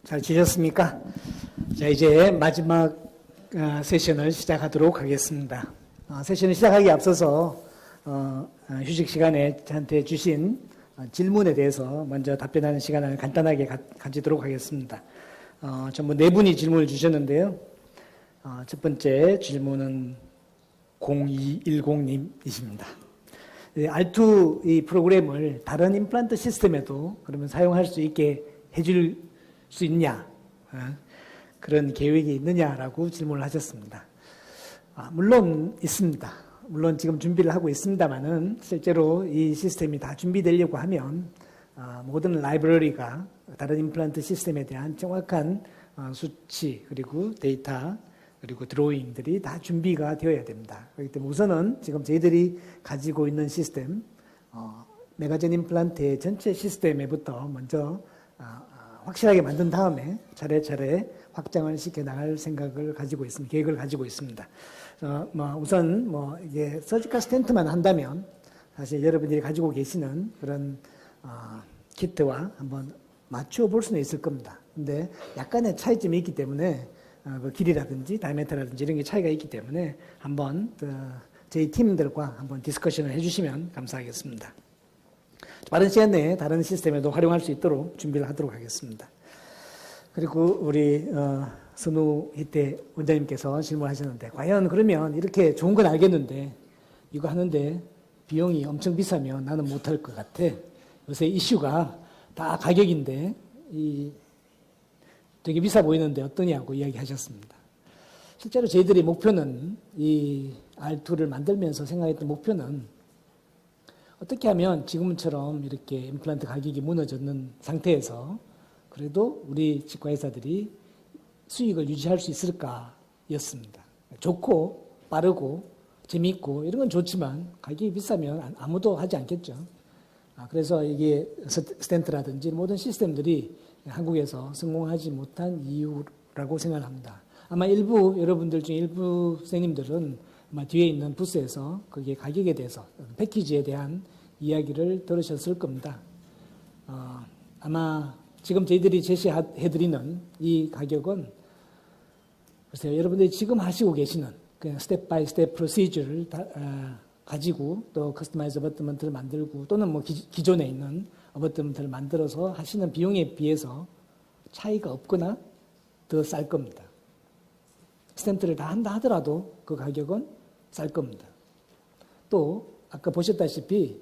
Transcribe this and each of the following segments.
잘 지냈습니까? 자, 이제 마지막 세션을 시작하도록 하겠습니다. 세션을 시작하기 앞서서 휴식 시간에 저한테 주신 질문에 대해서 먼저 답변하는 시간을 간단하게 가지도록 하겠습니다. 전부 네 분이 질문을 주셨는데요. 첫 번째 질문은 0210님이십니다. R2 이 프로그램을 다른 임플란트 시스템에도 그러면 사용할 수 있게 해줄 수 있냐, 그런 계획이 있느냐라고 질문을 하셨습니다. 물론 있습니다. 물론 지금 준비를 하고 있습니다만은 실제로 이 시스템이 다 준비되려고 하면 모든 라이브러리가 다른 임플란트 시스템에 대한 정확한 수치 그리고 데이터 그리고 드로잉들이 다 준비가 되어야 됩니다. 그렇기 때문에 우선은 지금 저희들이 가지고 있는 시스템, 메가젠 임플란트의 전체 시스템에부터 먼저 확실하게 만든 다음에 차례차례 확장을 시켜 나갈 생각을 가지고 있습니다. 계획을 가지고 있습니다. 우선 이게 서지컬 스텐트만 한다면 사실 여러분들이 가지고 계시는 그런 키트와 한번 맞추어 볼 수는 있을 겁니다. 근데 약간의 차이점이 있기 때문에 그 길이라든지 다이아메터라든지 이런 게 차이가 있기 때문에 한번 저희 팀들과 한번 디스커션을 해주시면 감사하겠습니다. 빠른 시간 내에 다른 시스템에도 활용할 수 있도록 준비를 하도록 하겠습니다. 그리고 우리 선우 희태 원장님께서 질문하셨는데 과연 그러면 이렇게 좋은 건 알겠는데 이거 하는데 비용이 엄청 비싸면 나는 못할 것 같아. 요새 이슈가 다 가격인데 되게 비싸 보이는데 어떠냐고 이야기하셨습니다. 실제로 저희들이 목표는 이 R2를 만들면서 생각했던 목표는 어떻게 하면 지금처럼 이렇게 임플란트 가격이 무너졌는 상태에서 그래도 우리 치과의사들이 수익을 유지할 수 있을까였습니다. 좋고 빠르고 재미있고 이런 건 좋지만 가격이 비싸면 아무도 하지 않겠죠. 그래서 이게 스텐트라든지 모든 시스템들이 한국에서 성공하지 못한 이유라고 생각합니다. 아마 여러분들 중 일부 선생님들은 아마 뒤에 있는 부스에서 그게 가격에 대해서 패키지에 대한 이야기를 들으셨을 겁니다. 아마 지금 저희들이 제시해드리는 이 가격은 글쎄요, 여러분들이 지금 하시고 계시는 그냥 스텝 바이 스텝 프로시저를 가지고 또 커스터마이즈 어버트먼트를 만들고 또는 기존에 있는 어버트먼트를 만들어서 하시는 비용에 비해서 차이가 없거나 더 쌀 겁니다. 스텐트를 다 한다 하더라도 그 가격은 쌀 겁니다. 또 아까 보셨다시피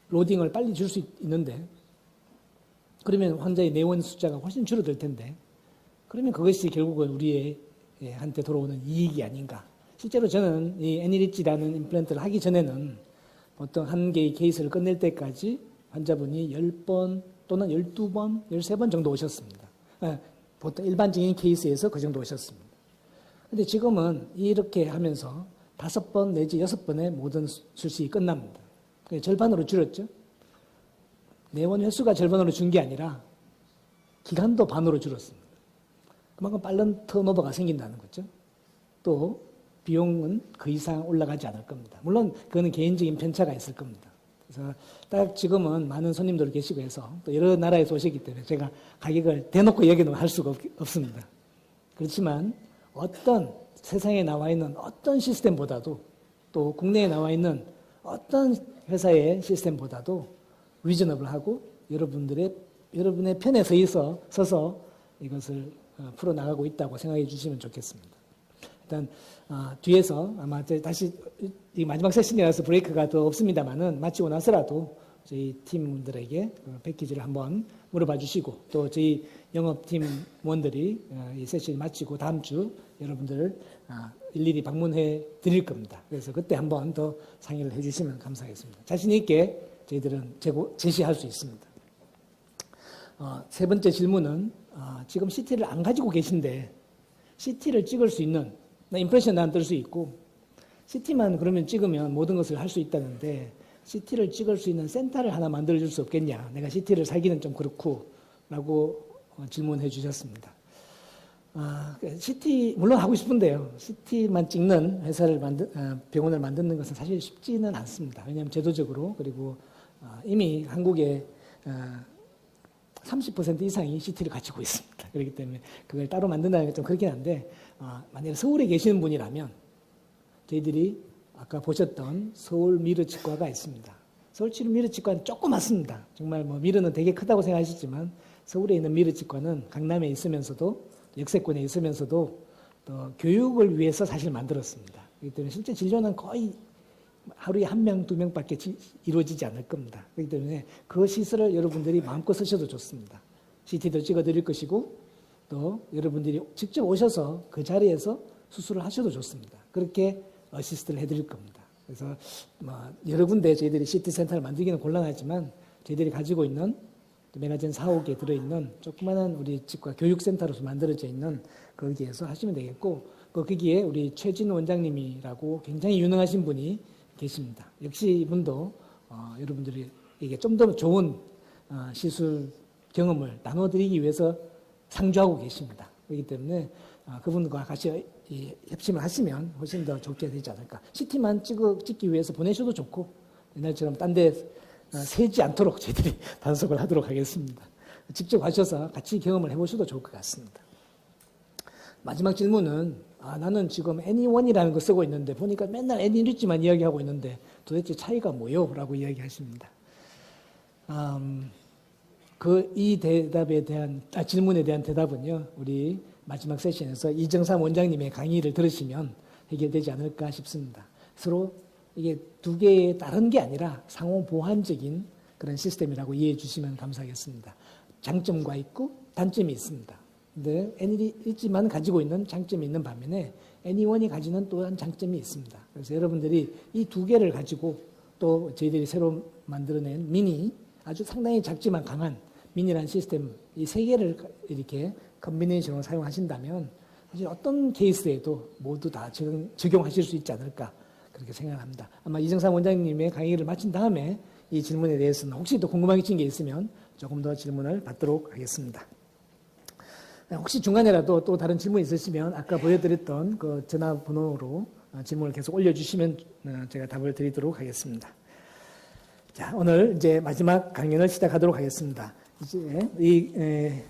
로딩을 빨리 줄 수 있는데 그러면 환자의 내원 숫자가 훨씬 줄어들 텐데 그러면 그것이 결국은 우리한테 돌아오는 이익이 아닌가. 실제로 저는 이 애니리치라는 임플란트를 하기 전에는 보통 한 개의 케이스를 끝낼 때까지 환자분이 10번 또는 12번, 13번 정도 오셨습니다. 보통 일반적인 케이스에서 그 정도 오셨습니다. 근데 지금은 이렇게 하면서 5번 내지 6번의 모든 수술이 끝납니다. 절반으로 줄였죠. 내원 횟수가 절반으로 준 게 아니라 기간도 반으로 줄었습니다. 그만큼 빠른 턴오버가 생긴다는 거죠. 또 비용은 그 이상 올라가지 않을 겁니다. 물론 그거는 개인적인 편차가 있을 겁니다. 그래서 딱 지금은 많은 손님들 계시고 해서 또 여러 나라에서 오셨기 때문에 제가 가격을 대놓고 얘기는 할 수가 없습니다. 그렇지만 어떤 세상에 나와 있는 어떤 시스템보다도 또 국내에 나와 있는 어떤 회사의 시스템보다도 리저너블하고 여러분의 편에 서서 이것을 풀어나가고 있다고 생각해 주시면 좋겠습니다. 일단 뒤에서 아마 다시 이 마지막 세션이라서 브레이크가 더 없습니다만은 마치고 나서라도 저희 팀원들에게 패키지를 한번 물어봐 주시고 또 저희 영업팀원들이 이 세션이 마치고 다음 주 여러분들 일일이 방문해 드릴 겁니다. 그래서 그때 한번 더 상의를 해 주시면 감사하겠습니다. 자신 있게 저희들은 제시할 수 있습니다. 세 번째 질문은 지금 CT를 안 가지고 계신데 CT를 찍을 수 있는 임프레션 난 뜰 수 있고 CT만 그러면 찍으면 모든 것을 할 수 있다는데 CT를 찍을 수 있는 센터를 하나 만들어줄 수 없겠냐. 내가 CT를 사기는 좀 그렇고 라고 질문해 주셨습니다. CT 물론 하고 싶은데요. CT만 찍는 병원을 만드는 것은 사실 쉽지는 않습니다. 왜냐하면 제도적으로 그리고 이미 한국의 30% 이상이 CT를 갖추고 있습니다. 그렇기 때문에 그걸 따로 만든다는 게 좀 그렇긴 한데, 만약에 서울에 계시는 분이라면 저희들이 아까 보셨던 서울 미르치과가 있습니다. 서울 미르치과는 조그맣습니다. 정말 뭐 미르는 되게 크다고 생각하시지만 서울에 있는 미르치과는 강남에 있으면서도 역세권에 있으면서도 또 교육을 위해서 사실 만들었습니다. 그렇기 때문에 실제 진료는 거의 하루에 1명, 2명밖에 이루어지지 않을 겁니다. 그렇기 때문에 그 시설을 여러분들이 마음껏 쓰셔도 좋습니다. CT도 찍어드릴 것이고 또 여러분들이 직접 오셔서 그 자리에서 수술을 하셔도 좋습니다. 그렇게 어시스트를 해드릴 겁니다. 그래서 여러 군데 저희들이 CT 센터를 만들기는 곤란하지만 저희들이 가지고 있는 메가젠 4, 5개 들어있는 조그마한 우리 치과 교육센터로서 만들어져 있는 거기에서 하시면 되겠고, 거기에 우리 최진우 원장님이라고 굉장히 유능하신 분이 계십니다. 역시 이분도 여러분들이 이게 좀 더 좋은 시술 경험을 나눠드리기 위해서 상주하고 계십니다. 그렇기 때문에 그분과 같이 협심을 하시면 훨씬 더 좋게 되지 않을까. CT만 찍기 위해서 보내셔도 좋고, 옛날처럼 딴 데 세지 않도록 저희들이 단속을 하도록 하겠습니다. 직접 가셔서 같이 경험을 해보셔도 좋을 것 같습니다. 마지막 질문은 나는 지금 AnyOne이라는 거 쓰고 있는데 보니까 맨날 Any리치만 이야기하고 있는데 도대체 차이가 뭐요? 라고 이야기하십니다. 이 대답에 대한 질문에 대한 대답은요, 우리 마지막 세션에서 이정삼 원장님의 강의를 들으시면 해결되지 않을까 싶습니다. 서로 이게 두 개의 다른 게 아니라 상호 보완적인 그런 시스템이라고 이해해 주시면 감사하겠습니다. 장점과 있고 단점이 있습니다. 근데 Any리치만 가지고 있는 장점이 있는 반면에 AnyOne이 가지는 또한 장점이 있습니다. 그래서 여러분들이 이 두 개를 가지고 또 저희들이 새로 만들어낸 미니, 아주 상당히 작지만 강한 미니라는 시스템, 이 세 개를 이렇게 컨비네이션으로 사용하신다면 사실 어떤 케이스에도 모두 다 적용하실 수 있지 않을까 그렇게 생각합니다. 아마 이정삼 원장님의 강의를 마친 다음에 이 질문에 대해서는 혹시 또 궁금하신 게 있으면 조금 더 질문을 받도록 하겠습니다. 혹시 중간에라도 또 다른 질문 있으시면 아까 보여드렸던 그 전화번호로 질문을 계속 올려주시면 제가 답을 드리도록 하겠습니다. 자, 오늘 이제 마지막 강연을 시작하도록 하겠습니다. 이제 이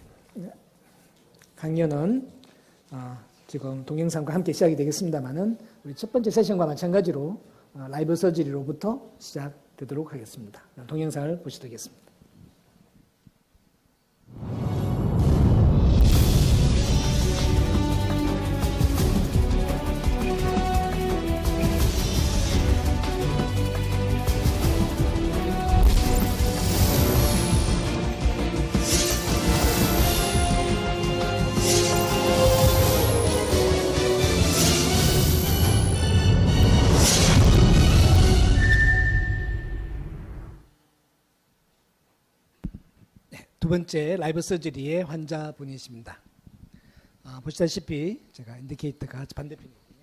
강연은 지금 동영상과 함께 시작이 되겠습니다만은 우리 첫 번째 세션과 마찬가지로 라이브 서저리로부터 시작되도록 하겠습니다. 동영상을 보시도록 하겠습니다. 두 번째 라이브 서저리의 환자분이십니다. 보시다시피 제가 인디케이터가 반대편이거든요.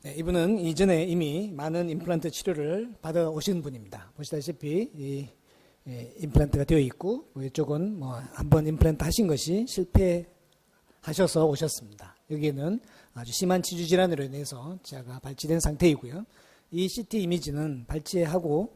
네, 이분은 이전에 이미 많은 임플란트 치료를 받아오신 분입니다. 보시다시피 이 임플란트가 되어 있고 이쪽은 한번 임플란트 하신 것이 실패하셔서 오셨습니다. 여기에는 아주 심한 치주 질환으로 인해서 치아가 발치된 상태이고요. 이 CT 이미지는 발치하고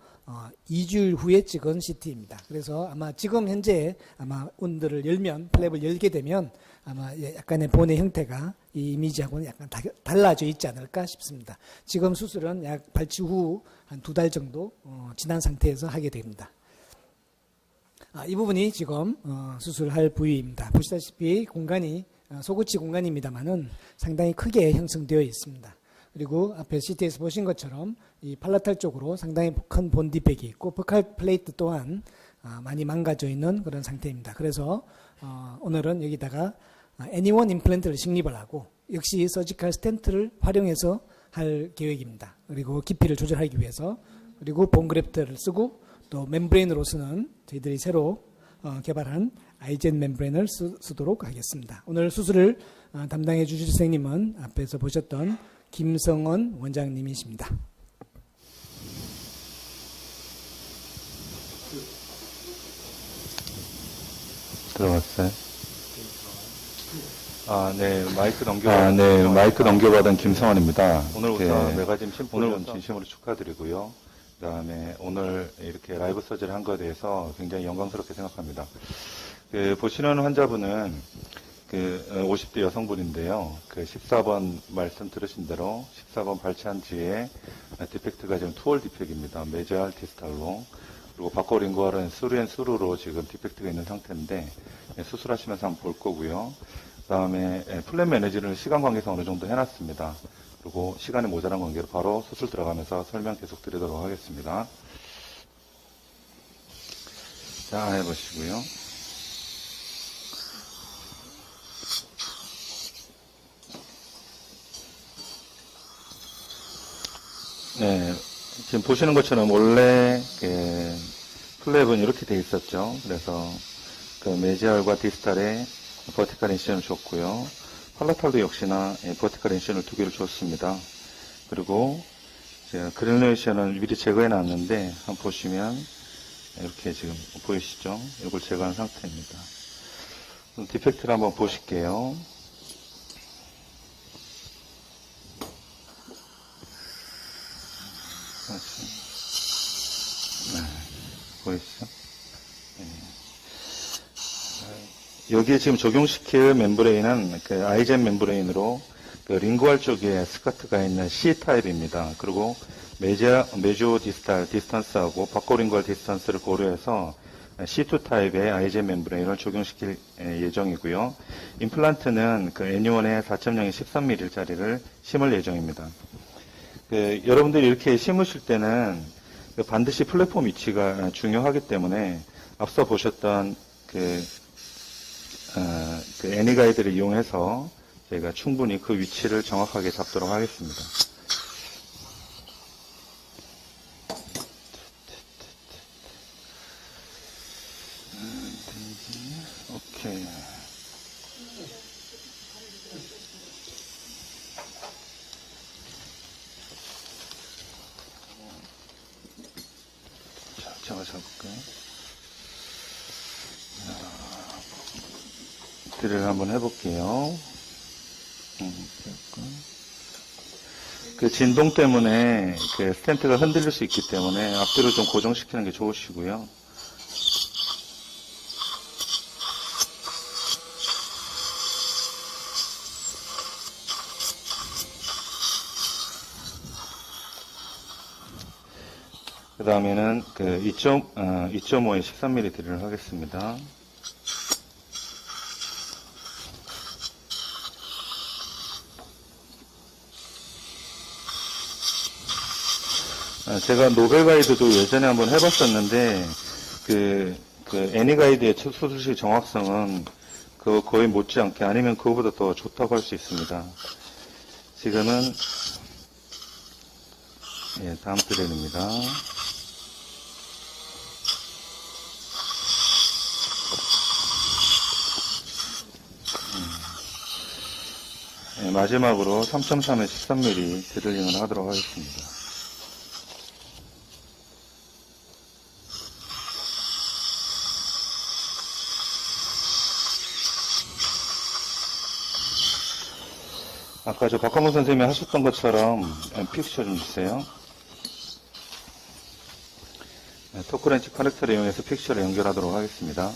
2주일 후에 찍은 CT입니다. 그래서 아마 지금 현재 아마 온도를 열면 플랩을 열게 되면 아마 약간의 본의 형태가 이 이미지하고는 약간 달라져 있지 않을까 싶습니다. 지금 수술은 약 발치 후 한 2달 정도 지난 상태에서 하게 됩니다. 이 부분이 지금 수술할 부위입니다. 보시다시피 공간이 소구치 공간입니다만은 상당히 크게 형성되어 있습니다. 그리고 앞에 CT에서 보신 것처럼 이 팔라탈 쪽으로 상당히 큰 본 디펙이 있고 버칼 플레이트 또한 많이 망가져 있는 그런 상태입니다. 그래서 오늘은 여기다가 Anyone 임플란트를 식립을 하고 역시 서지컬 스텐트를 활용해서 할 계획입니다. 그리고 깊이를 조절하기 위해서 그리고 본 그래프트를 쓰고 또 멤브레인으로서는 저희들이 새로 개발한 아이젠 멤브레인을 쓰도록 하겠습니다. 오늘 수술을 담당해 주실 선생님은 앞에서 보셨던 김성원 원장님이십니다. 들어갔어요? 마이크 넘겨받은 김성환입니다. 오늘 우선 네, 매거진 오늘 심포지엄 진심으로 축하드리고요. 그 다음에 오늘 이렇게 라이브 서지를 한 것에 대해서 굉장히 영광스럽게 생각합니다. 보시는 환자분은 50대 여성분인데요. 14번 말씀 들으신 대로 14번 발치한 뒤에 디펙트가 지금 투홀 디펙입니다. 메지알 디스탈로. 그리고 바코링구알은 스루앤 스루로 지금 디펙트가 있는 상태인데 수술하시면서 한번 볼 거고요. 그 다음에 플랜 매니지를 시간 관계상 어느 정도 해놨습니다. 그리고 시간이 모자란 관계로 바로 수술 들어가면서 설명 계속 드리도록 하겠습니다. 자, 해보시고요. 네, 지금 보시는 것처럼 원래 플랩은 이렇게 돼 있었죠. 그래서 메지알과 디스탈에 버티컬 인시전을 줬고요. 팔라탈도 역시나 버티컬 인시전을 2개를 줬습니다. 그리고 그래놀레이션을 미리 제거해 놨는데 한번 보시면 이렇게 지금 보이시죠? 이걸 제거한 상태입니다. 디펙트를 한번 보실게요. 네, 보이시죠? 네. 여기에 지금 적용시킬 멤브레인은 아이젠 멤브레인으로 링구알 쪽에 스커트가 있는 C타입입니다. 그리고 메조 디스탈 디스턴스하고 바코링구알 디스턴스를 고려해서 C2 타입의 아이젠 멤브레인을 적용시킬 예정이고요. 임플란트는 N1의 4.0의 13mm짜리를 심을 예정입니다. 여러분들이 이렇게 심으실 때는 반드시 플랫폼 위치가 중요하기 때문에 앞서 보셨던 애니가이드를 이용해서 저희가 충분히 그 위치를 정확하게 잡도록 하겠습니다. 오케이. 자, 제가 잡을까요? 드릴 한번 해볼게요. 진동 때문에 스텐트가 흔들릴 수 있기 때문에 앞뒤로 좀 고정시키는 게 좋으시고요. 그 다음에는 2.5에 13mm 드릴을 하겠습니다. 제가 노벨 가이드도 예전에 한번 해봤었는데, 애니가이드의 수술실 정확성은 거의 못지않게 아니면 그거보다 더 좋다고 할 수 있습니다. 지금은, 다음 드릴입니다. 마지막으로 3.3에 13mm 드릴링을 하도록 하겠습니다. 아까 박광문 선생님이 하셨던 것처럼 픽처 좀 주세요. 토크렌치 커넥터를 이용해서 픽처를 연결하도록 하겠습니다.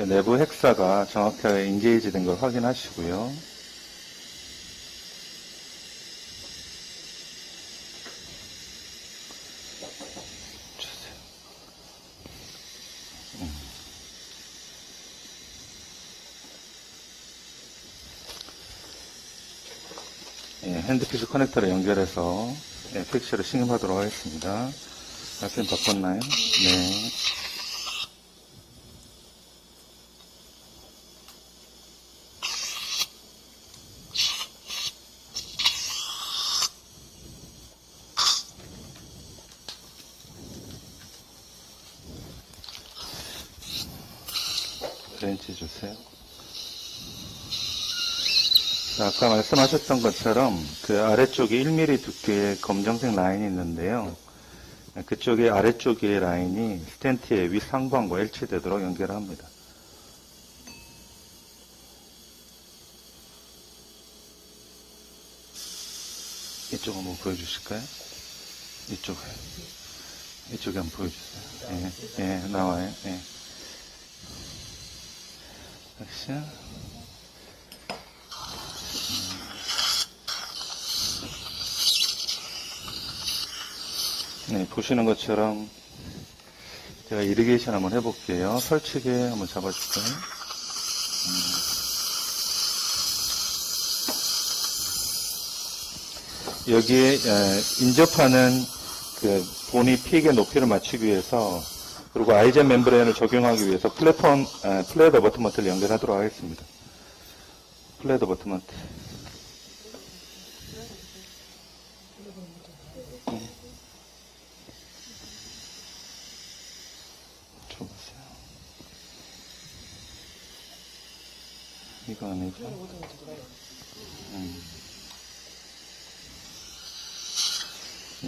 내부 핵사가 정확하게 인게이지 된 걸 확인하시고요. 핸드피스 커넥터를 연결해서 픽처를 신음하도록 하겠습니다. 앞에 바꿨나요? 네. 렌치 주세요. 자, 아까 말씀하셨던 것처럼 그 아래쪽에 1mm 두께의 검정색 라인이 있는데요. 그쪽에 아래쪽의 라인이 스텐트의 윗상방과 일치되도록 연결을 합니다. 이쪽 한번 보여주실까요? 이쪽에 한번 보여주세요. 예, 나와요. 예. 액션. 네, 보시는 것처럼 제가 이리게이션 한번 해볼게요. 설치게 한번 잡아줄까요? 여기에 인접하는 그 보니 픽의 높이를 맞추기 위해서 그리고 아이젠 멤브레인을 적용하기 위해서 플랫 어버트먼트를 연결하도록 하겠습니다. 플랫 어버트먼트. 줘보세요. 이거 아니죠?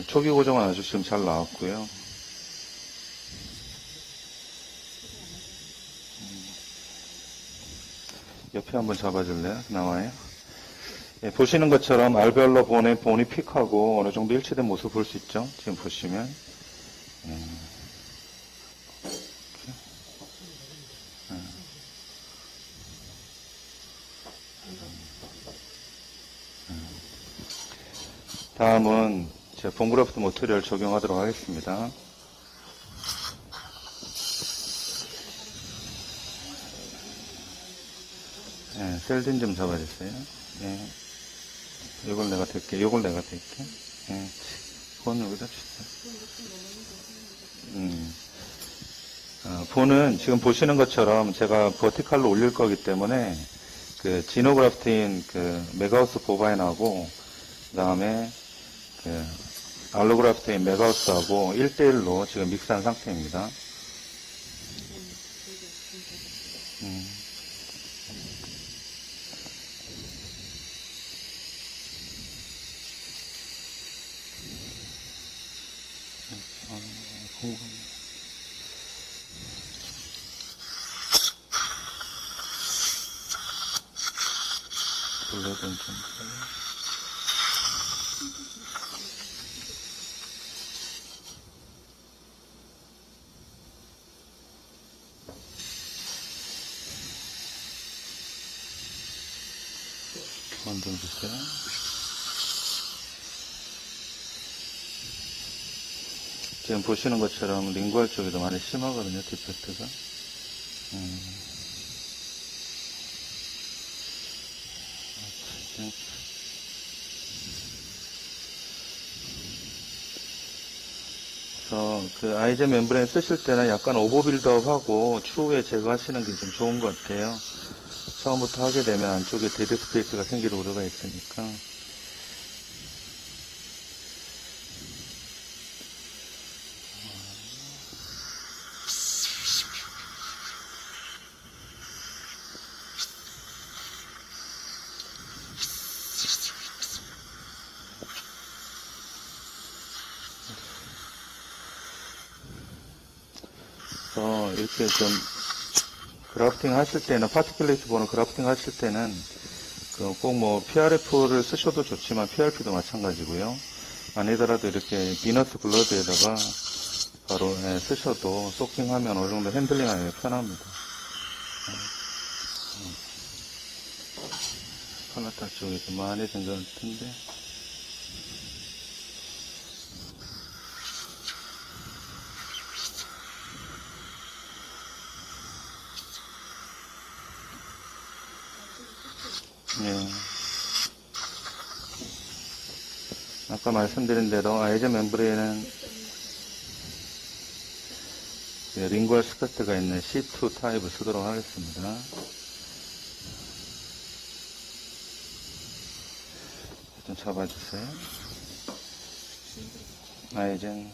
초기 고정은 아주 지금 잘 나왔고요. 옆에 한번 잡아줄래요? 나와요. 예, 보시는 것처럼 알베올러 본이 픽하고 어느 정도 일치된 모습을 볼 수 있죠? 지금 보시면. 다음은 제가 본그래프트 모터리얼 적용하도록 하겠습니다. 예, 셀딘 좀 잡아주세요. 예. 요걸 내가 댈게. 예. 본 여기다 주세요. 본은 지금 보시는 것처럼 제가 버티칼로 올릴 거기 때문에 그 지노그래프트인 그 메가우스 보바인하고 그 다음에 그 알로그래프트인 메가우스하고 1대1로 지금 믹스한 상태입니다. 블레드는 좀 좀 주세요. 지금 보시는 것처럼 링구알 쪽에도 많이 심하거든요, 디펙트가. 그래서 그 아이젠 멤브레인 쓰실 때는 약간 오버 빌드업하고 추후에 제거하시는 게 좀 좋은 것 같아요. 처음부터 하게 되면 안쪽에 데드 스페이스가 생길 우려가 있으니까. 그래서 이렇게 좀 그래프팅 하실 때는, 파티클레이트 보는 그래프팅 하실 때는 꼭 뭐 PRF를 쓰셔도 좋지만 PRP도 마찬가지고요. 아니더라도 이렇게 비너스 블러드에다가 바로 쓰셔도 소킹하면 어느 정도 핸들링하기 편합니다. 팔라타 쪽이 좀 많이 된 것 같은데. 예. 아까 말씀드린 대로 아이젠 멤브레인은 링구얼 스커트가 있는 C2 타입을 쓰도록 하겠습니다. 좀 잡아주세요. 아이젠.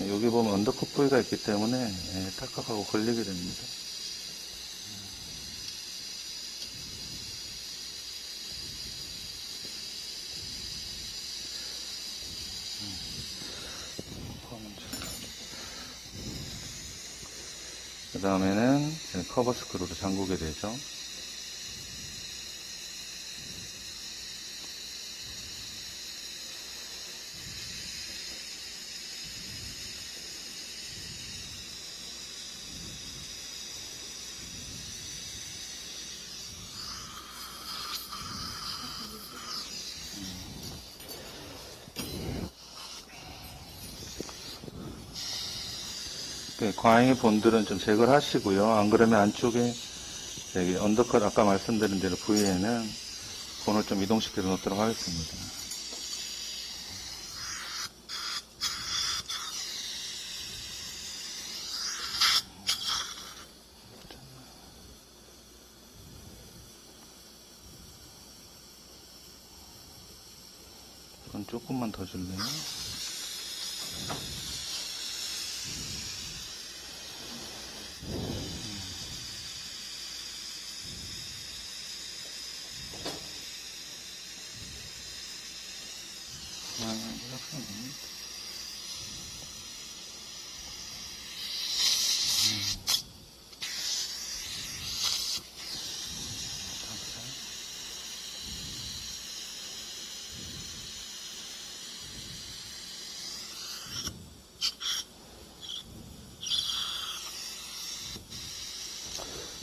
여기 보면 언더컷 부위가 있기 때문에 딱딱하고 걸리게 됩니다. 그 다음에는 커버 스크루로 잠그게 되죠. 과잉의 본들은 좀 제거를 하시고요. 안 그러면 안쪽에 여기 언더컷 아까 말씀드린 대로 부위에는 본을 좀 이동시켜 놓도록 하겠습니다. 이건 조금만 더 줄래요?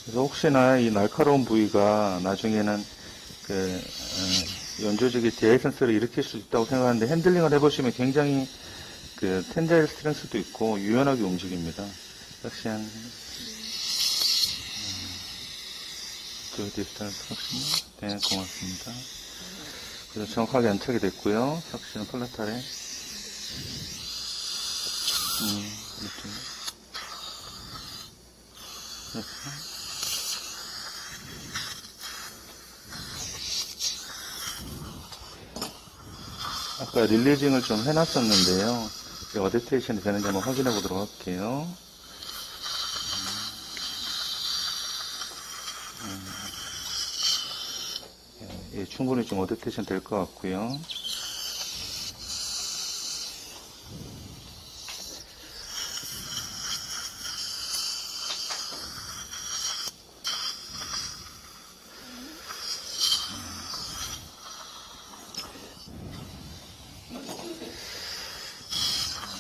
그래서 혹시나 이 날카로운 부위가 나중에는 연조직이 디에센스를 일으킬 수 있다고 생각하는데 핸들링을 해보시면 굉장히 텐자일 스트렝스도 있고 유연하게 움직입니다. 역시 한 디지털 삭신. 네, 고맙습니다. 그래서 정확하게 안착이 됐고요. 삭신은 플라탈에 이렇게. 아까 릴리징을 좀 해놨었는데요. 어댑테이션이 되는지 한번 확인해 보도록 할게요. 예, 충분히 좀 어댑테이션 될 것 같고요.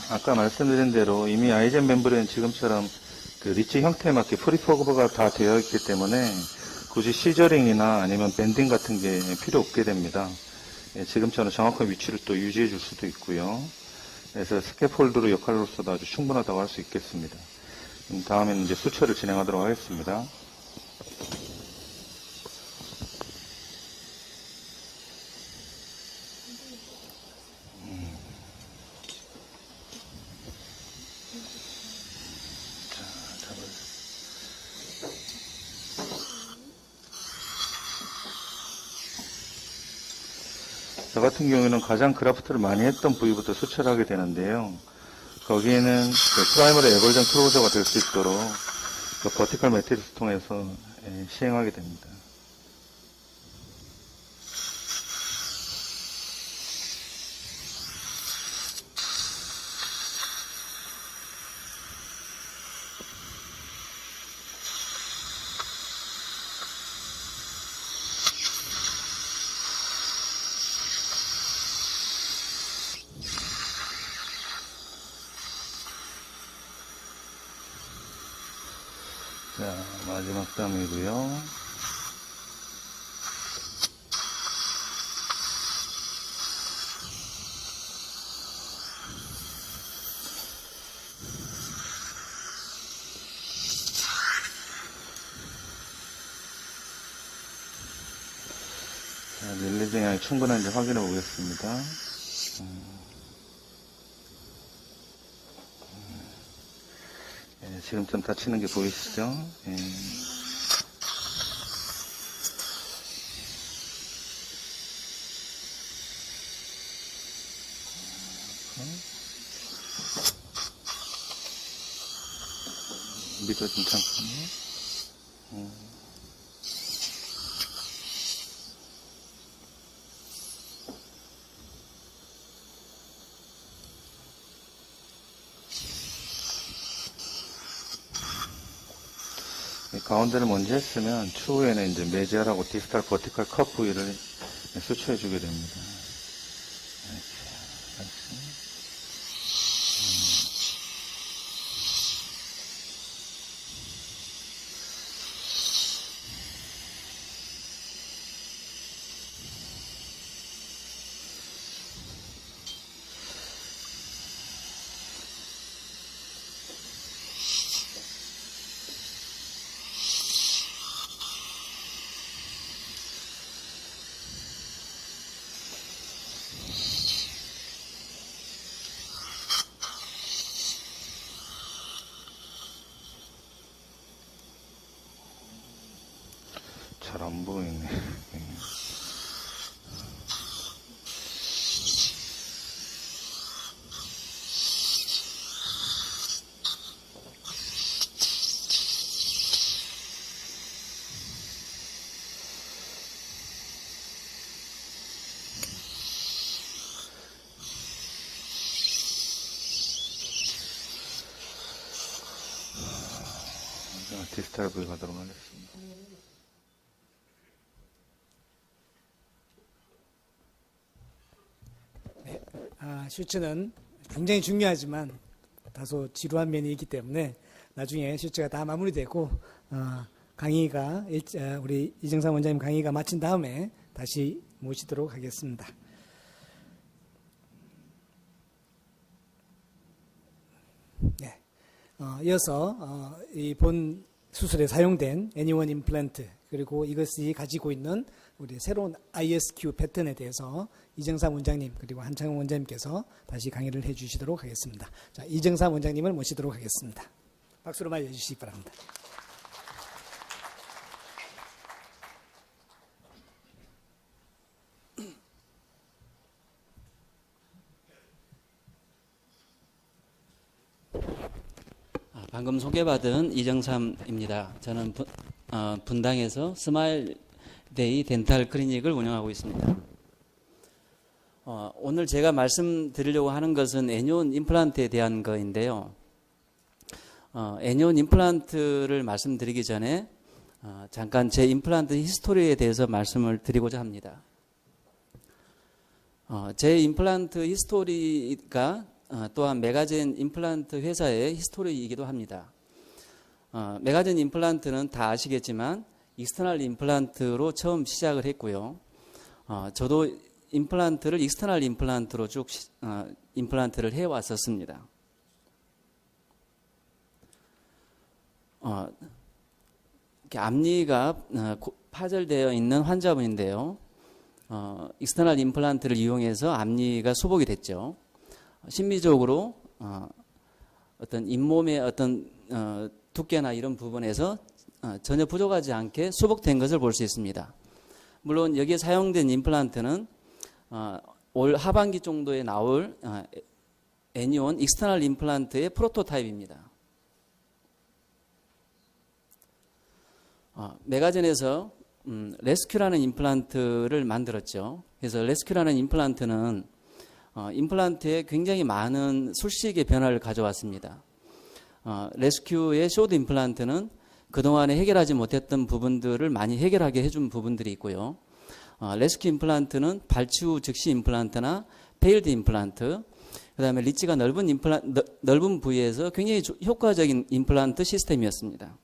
아까 말씀드린 대로 이미 아이젠 멤브레는 지금처럼 리치 형태에 맞게 프리포그가 다 되어 있기 때문에 굳이 시저링이나 아니면 밴딩 같은 게 필요 없게 됩니다. 지금처럼 정확한 위치를 또 유지해 줄 수도 있고요. 그래서 스캐폴드로 역할로서도 아주 충분하다고 할 수 있겠습니다. 다음에는 이제 수처를 진행하도록 하겠습니다. 저 같은 경우에는 가장 그라프트를 많이 했던 부위부터 수출을 하게 되는데요. 거기에는 프라이머리 에벌전 클로저가 될 수 있도록 버티컬 매트리스 통해서 시행하게 됩니다. 자, 마지막 땀이고요. 자, 릴리징 양이 충분한지 확인해 보겠습니다. 지금 좀 다치는 게 보이시죠? 예. 믿어진 잠깐만요. 가운데를 먼저 했으면 추후에는 이제 메지알하고 디스탈 버티컬 컵 부위를 수초해 주게 됩니다. 잘 안 보이네. 디스탈 부위 가도록 하겠습니다. 슈츠는 굉장히 중요하지만 다소 지루한 면이 있기 때문에 나중에 슈츠가 다 마무리되고 강의가 우리 이정삼 원장님 강의가 마친 다음에 다시 모시도록 하겠습니다. 네. 이어서 이 본 수술에 사용된 애니원 임플란트 그리고 이것이 가지고 있는 우리 새로운 ISQ 패턴에 대해서 이정삼 원장님 그리고 한창원 원장님께서 다시 강의를 해주시도록 하겠습니다. 자, 이정삼 원장님을 모시도록 하겠습니다. 박수로 맞이해주시기 바랍니다. 방금 소개받은 이정삼입니다. 저는 분당에서 스마일데이 덴탈 클리닉을 운영하고 있습니다. 오늘 제가 말씀드리려고 하는 것은 애니온 임플란트에 대한 거인데요. 애니온 임플란트를 말씀드리기 전에 잠깐 제 임플란트 히스토리에 대해서 말씀을 드리고자 합니다. 제 임플란트 히스토리가 또한 메가젠 임플란트 회사의 히스토리이기도 합니다. 메가젠 임플란트는 다 아시겠지만 익스터널 임플란트로 처음 시작을 했고요. 저도 임플란트를 익스터널 임플란트로 쭉 임플란트를 해왔었습니다. 이렇게 앞니가 파절되어 있는 환자분인데요. 익스터널 임플란트를 이용해서 앞니가 수복이 됐죠. 심미적으로 어떤 잇몸의 어떤 두께나 이런 부분에서 전혀 부족하지 않게 수복된 것을 볼 수 있습니다. 물론 여기에 사용된 임플란트는 올 하반기 정도에 나올 애니온 익스터널 임플란트의 프로토타입입니다. 메가젠에서 레스큐라는 임플란트를 만들었죠. 그래서 레스큐라는 임플란트는 임플란트에 굉장히 많은 술식의 변화를 가져왔습니다. 레스큐의 쇼드 임플란트는 그동안에 해결하지 못했던 부분들을 많이 해결하게 해준 부분들이 있고요. 레스큐 임플란트는 발치 후 즉시 임플란트나 페일드 임플란트, 그 다음에 리치가 넓은 부위에서 굉장히 효과적인 임플란트 시스템이었습니다.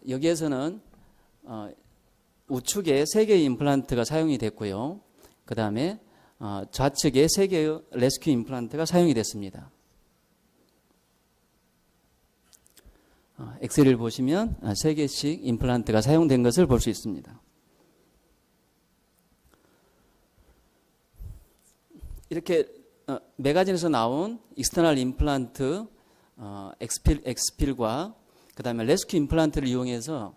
여기에서는 우측에 3개의 임플란트가 사용이 됐고요. 그 다음에 좌측에 3개의 레스큐 임플란트가 사용이 됐습니다. 엑셀을 보시면 3개씩 임플란트가 사용된 것을 볼 수 있습니다. 이렇게 메가진에서 나온 익스터널 임플란트 엑스필과 그 다음에 레스큐 임플란트를 이용해서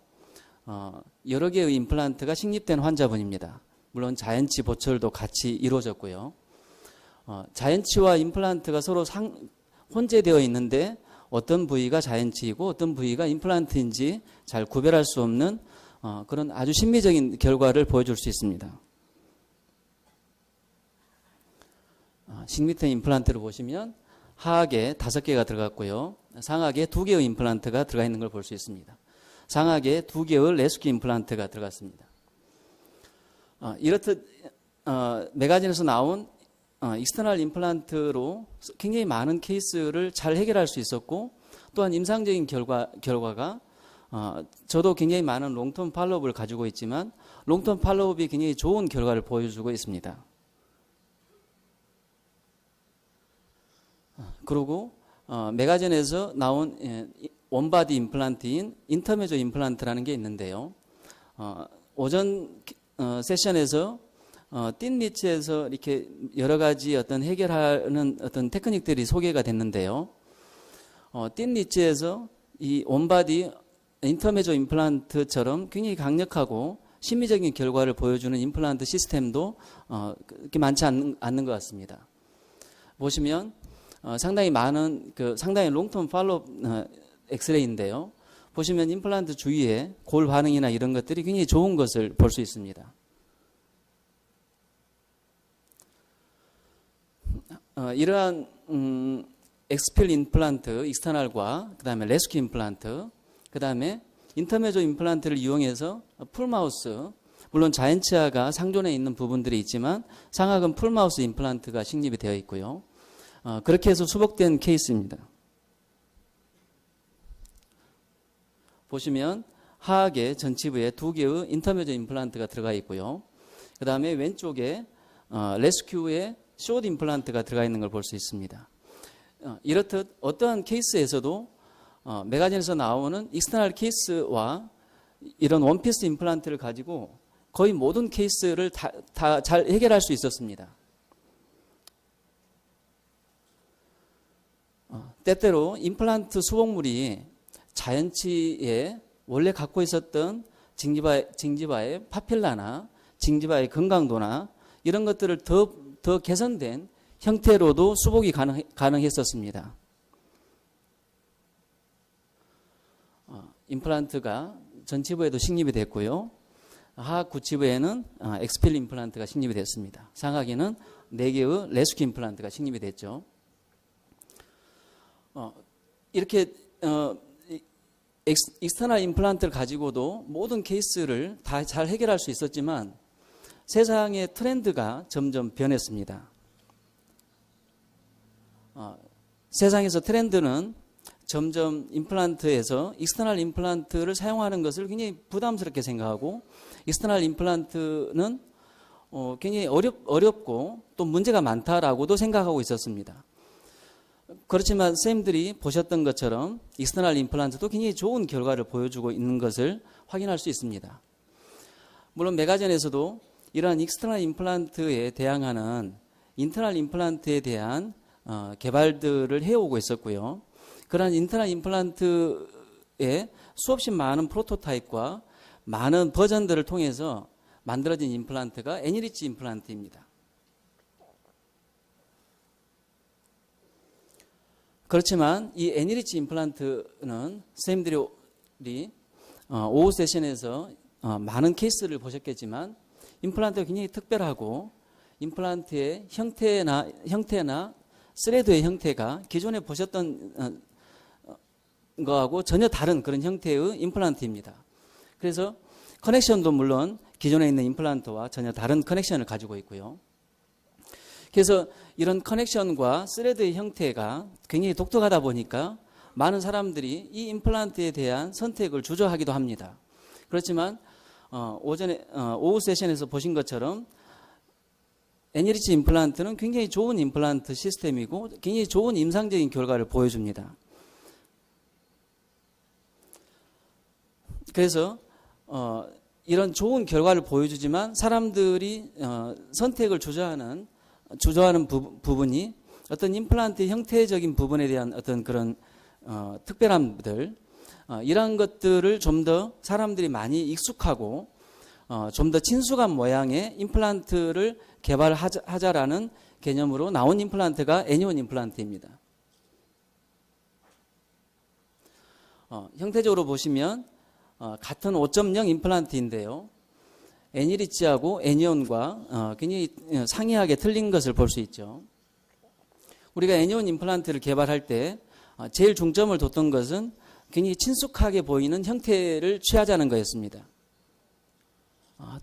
여러 개의 임플란트가 식립된 환자분입니다. 물론 자연치 보철도 같이 이루어졌고요. 자연치와 임플란트가 서로 혼재되어 있는데 어떤 부위가 자연치이고 어떤 부위가 임플란트인지 잘 구별할 수 없는 그런 아주 신비적인 결과를 보여줄 수 있습니다. 식밑의 임플란트를 보시면 하악에 5개가 들어갔고요. 상악에 2개의 임플란트가 들어가 있는 걸 볼 수 있습니다. 상악에 2개의 레스큐 임플란트가 들어갔습니다. 이렇듯 매거진에서 나온 익스터널 임플란트로 굉장히 많은 케이스를 잘 해결할 수 있었고 또한 임상적인 결과가 저도 굉장히 많은 롱텀 팔로업을 가지고 있지만 롱텀 팔로업이 굉장히 좋은 결과를 보여주고 있습니다. 그리고 메가젠에서 나온 원바디 임플란트인 인터메조 임플란트라는 게 있는데요. 오전 세션에서 띤 니치에서 이렇게 여러 가지 어떤 해결하는 어떤 테크닉들이 소개가 됐는데요. 띤 니치에서 이 원바디 인터메조 임플란트처럼 굉장히 강력하고 심미적인 결과를 보여주는 임플란트 시스템도 그렇게 많지 않는 것 같습니다. 보시면 상당히 많은 상당히 롱텀 팔로업 엑스레이인데요. 보시면 임플란트 주위에 골 반응이나 이런 것들이 굉장히 좋은 것을 볼 수 있습니다. 이러한 엑스필 임플란트 익스터널과 그 다음에 레스큐 임플란트 그 다음에 인터메조 임플란트를 이용해서 풀마우스 물론 자연치아가 상존해 있는 부분들이 있지만 상악은 풀마우스 임플란트가 식립이 되어 있고요. 그렇게 해서 수복된 케이스입니다. 보시면 하악의 전치부에 2개의 인터메조 임플란트가 들어가 있고요. 그 다음에 왼쪽에 레스큐의 숏 임플란트가 들어가 있는 걸 볼 수 있습니다. 이렇듯 어떠한 케이스에서도 메가젠에서 나오는 익스터널 케이스와 이런 원피스 임플란트를 가지고 거의 모든 케이스를 다 잘 해결할 수 있었습니다. 때때로 임플란트 수복물이 자연치에 원래 갖고 있었던 징지바의 파필라나 징지바의 건강도나 이런 것들을 더 개선된 형태로도 수복이 가능했었습니다. 임플란트가 전치부에도 식립이 됐고요. 하악 구치부에는 엑스필 임플란트가 식립이 됐습니다. 상악에는 4개의 레스큐 임플란트가 식립이 됐죠. 이렇게 익스터널 임플란트를 가지고도 모든 케이스를 다 잘 해결할 수 있었지만 세상의 트렌드가 점점 변했습니다. 세상에서 트렌드는 점점 임플란트에서 익스터널 임플란트를 사용하는 것을 굉장히 부담스럽게 생각하고 익스터널 임플란트는 굉장히 어렵고 또 문제가 많다라고도 생각하고 있었습니다. 그렇지만 선생님들이 보셨던 것처럼 익스터널 임플란트도 굉장히 좋은 결과를 보여주고 있는 것을 확인할 수 있습니다. 물론 메가젠에서도 이러한 익스터널 임플란트에 대항하는 인터널 임플란트에 대한 개발들을 해오고 있었고요. 그러한 인터널 임플란트의 수없이 많은 프로토타입과 많은 버전들을 통해서 만들어진 임플란트가 애니리치 임플란트입니다. 그렇지만 이 애니리치 임플란트는 선생님들이 오후 세션에서 많은 케이스를 보셨겠지만 임플란트가 굉장히 특별하고 임플란트의 형태나 스레드의 형태가 기존에 보셨던 거하고 전혀 다른 그런 형태의 임플란트입니다. 그래서 커넥션도 물론 기존에 있는 임플란트와 전혀 다른 커넥션을 가지고 있고요. 그래서 이런 커넥션과 스레드의 형태가 굉장히 독특하다 보니까 많은 사람들이 이 임플란트에 대한 선택을 주저하기도 합니다. 그렇지만 오후 세션에서 보신 것처럼 애니리치 임플란트는 굉장히 좋은 임플란트 시스템이고 굉장히 좋은 임상적인 결과를 보여줍니다. 그래서 이런 좋은 결과를 보여주지만 사람들이 선택을 주저하는 부분이 어떤 임플란트 형태적인 부분에 대한 어떤 그런 특별함들 이러한 것들을 좀 더 사람들이 많이 익숙하고 좀 더 친숙한 모양의 임플란트를 개발하자라는 개념으로 나온 임플란트가 애니온 임플란트입니다. 형태적으로 보시면 같은 5.0 임플란트인데요. 애니리치하고 애니온과 굉장히 상이하게 틀린 것을 볼 수 있죠. 우리가 애니온 임플란트를 개발할 때 제일 중점을 뒀던 것은 굉장히 친숙하게 보이는 형태를 취하자는 거였습니다.